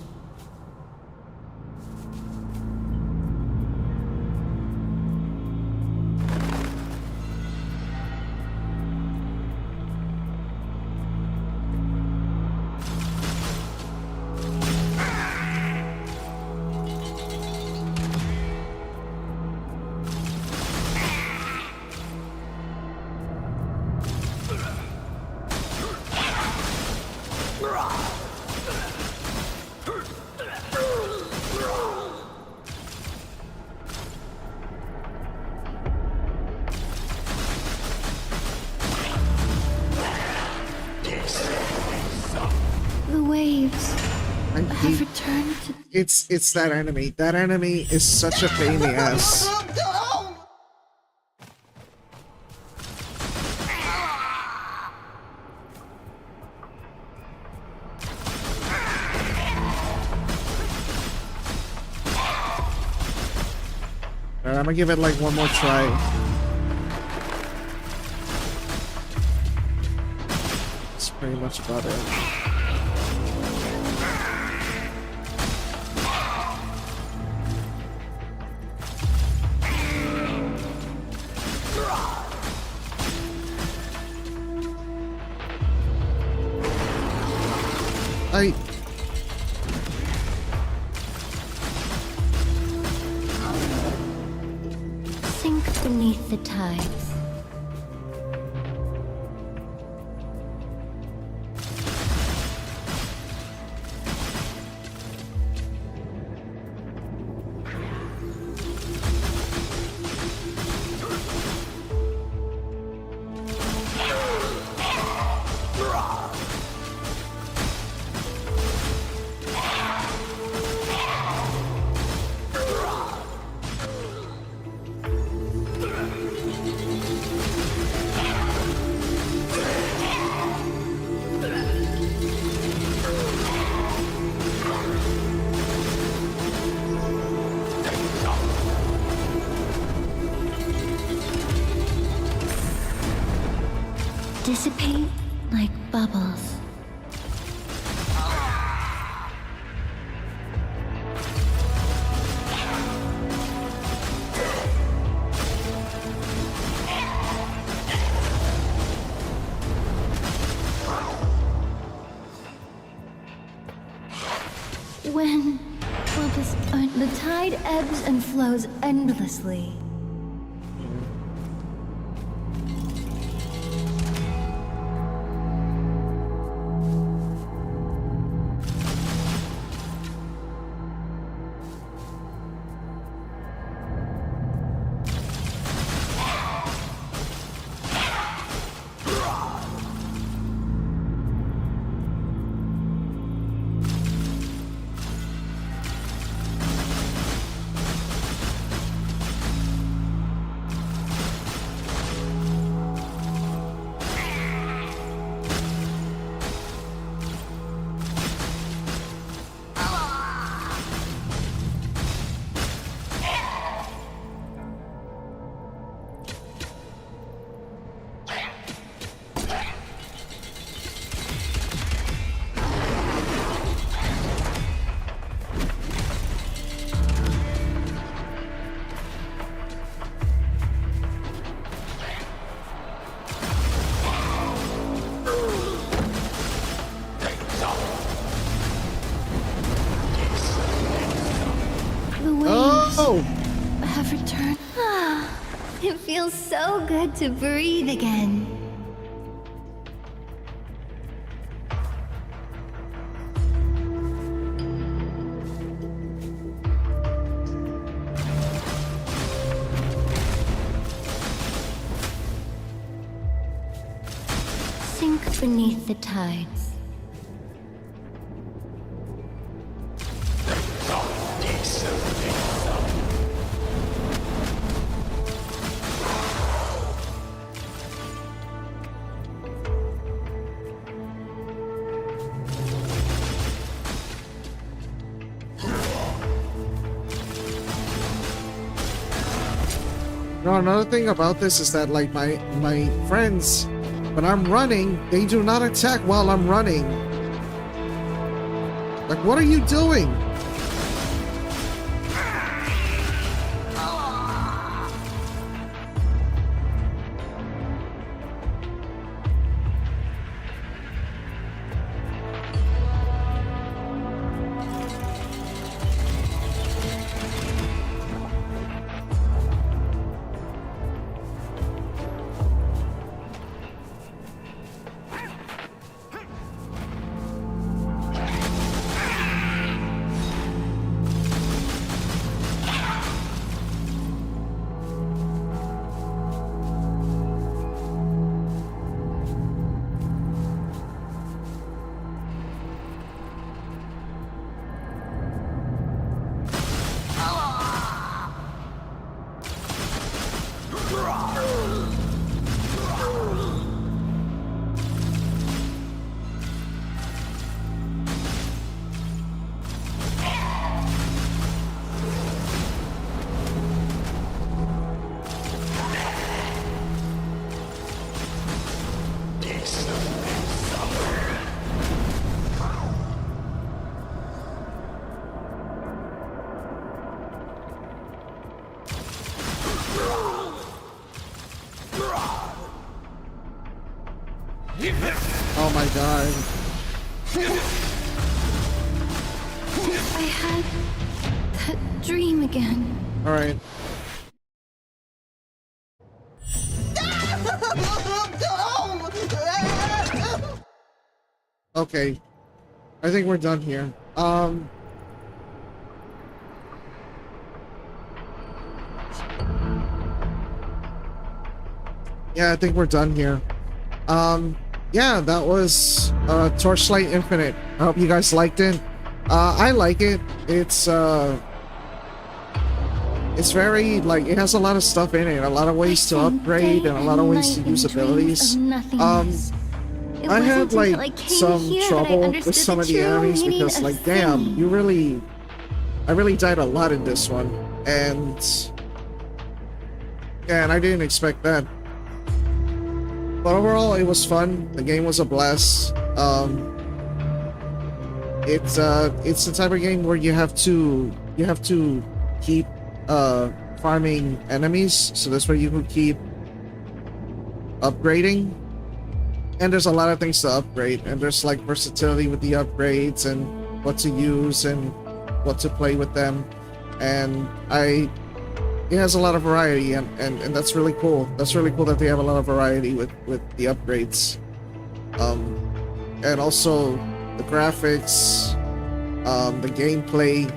Speaker 3: The waves have returned to...
Speaker 1: It's that enemy. That enemy is such a pain in the ass. Alright, I'm gonna give it like one more try. That's pretty much about it.
Speaker 3: Sink beneath the tides. Dissipate like bubbles. When the tide ebbs and flows endlessly.
Speaker 1: No!
Speaker 3: have returned. It feels so good to breathe again. Sink beneath the tides.
Speaker 1: No, another thing about this is that like my friends, when I'm running, they do not attack while I'm running. Like, what are you doing? Oh my god.
Speaker 3: I had that dream again.
Speaker 1: Alright. Okay. I think we're done here. Yeah, I think we're done here. Yeah, that was Torchlight Infinite. I hope you guys liked it. I like it. It's very, like, it has a lot of stuff in it, a lot of ways to upgrade and a lot of ways to use abilities. I had like some trouble with some of the enemies because, like, damn, I really died a lot in this one, and I didn't expect that. But overall, it was fun. The game was a blast. It's the type of game where you have to keep farming enemies, so that's where you can keep upgrading. And there's a lot of things to upgrade, and there's like versatility with the upgrades and what to use and what to play with them. And it has a lot of variety, and that's really cool. That's really cool that they have a lot of variety with the upgrades. And also the graphics, the gameplay.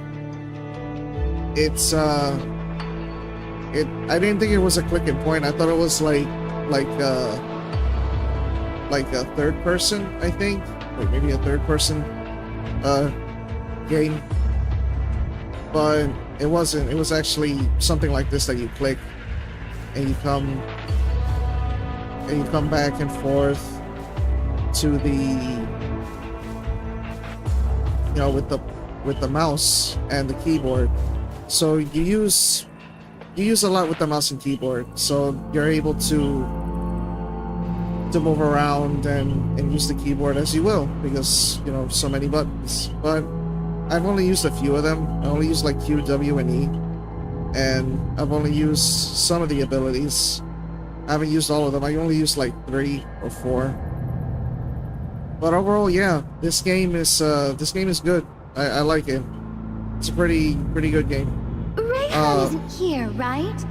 Speaker 1: I didn't think it was a click and point. I thought it was like a third person, I think, or maybe a third person game. But it wasn't. It was actually something like this that you click and you come back and forth to the, you know, with the mouse and the keyboard. So you use a lot with the mouse and keyboard, so you're able to move around and use the keyboard as you will, because, you know, so many buttons. But I've only used a few of them. I only used like Q, W, and E, and I've only used some of the abilities. I haven't used all of them. I only used like 3 or 4. But overall, yeah, this game is good. I like it. It's a pretty good game.
Speaker 3: Ray Leon isn't here, right?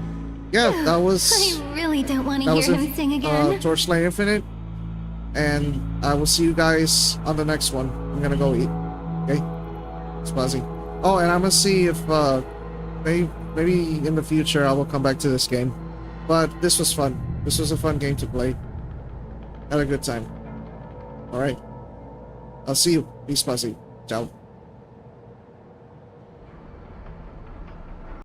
Speaker 1: Yeah, that was
Speaker 3: I really don't want to
Speaker 1: that was
Speaker 3: hear him sing again.
Speaker 1: Torchlight Infinite, and I will see you guys on the next one. I'm gonna go eat. Okay, it's Buzzy. Oh, and I'm gonna see if maybe in the future I will come back to this game. But this was fun. This was a fun game to play. Had a good time. All right. I'll see you. Peace, Buzzy. Ciao.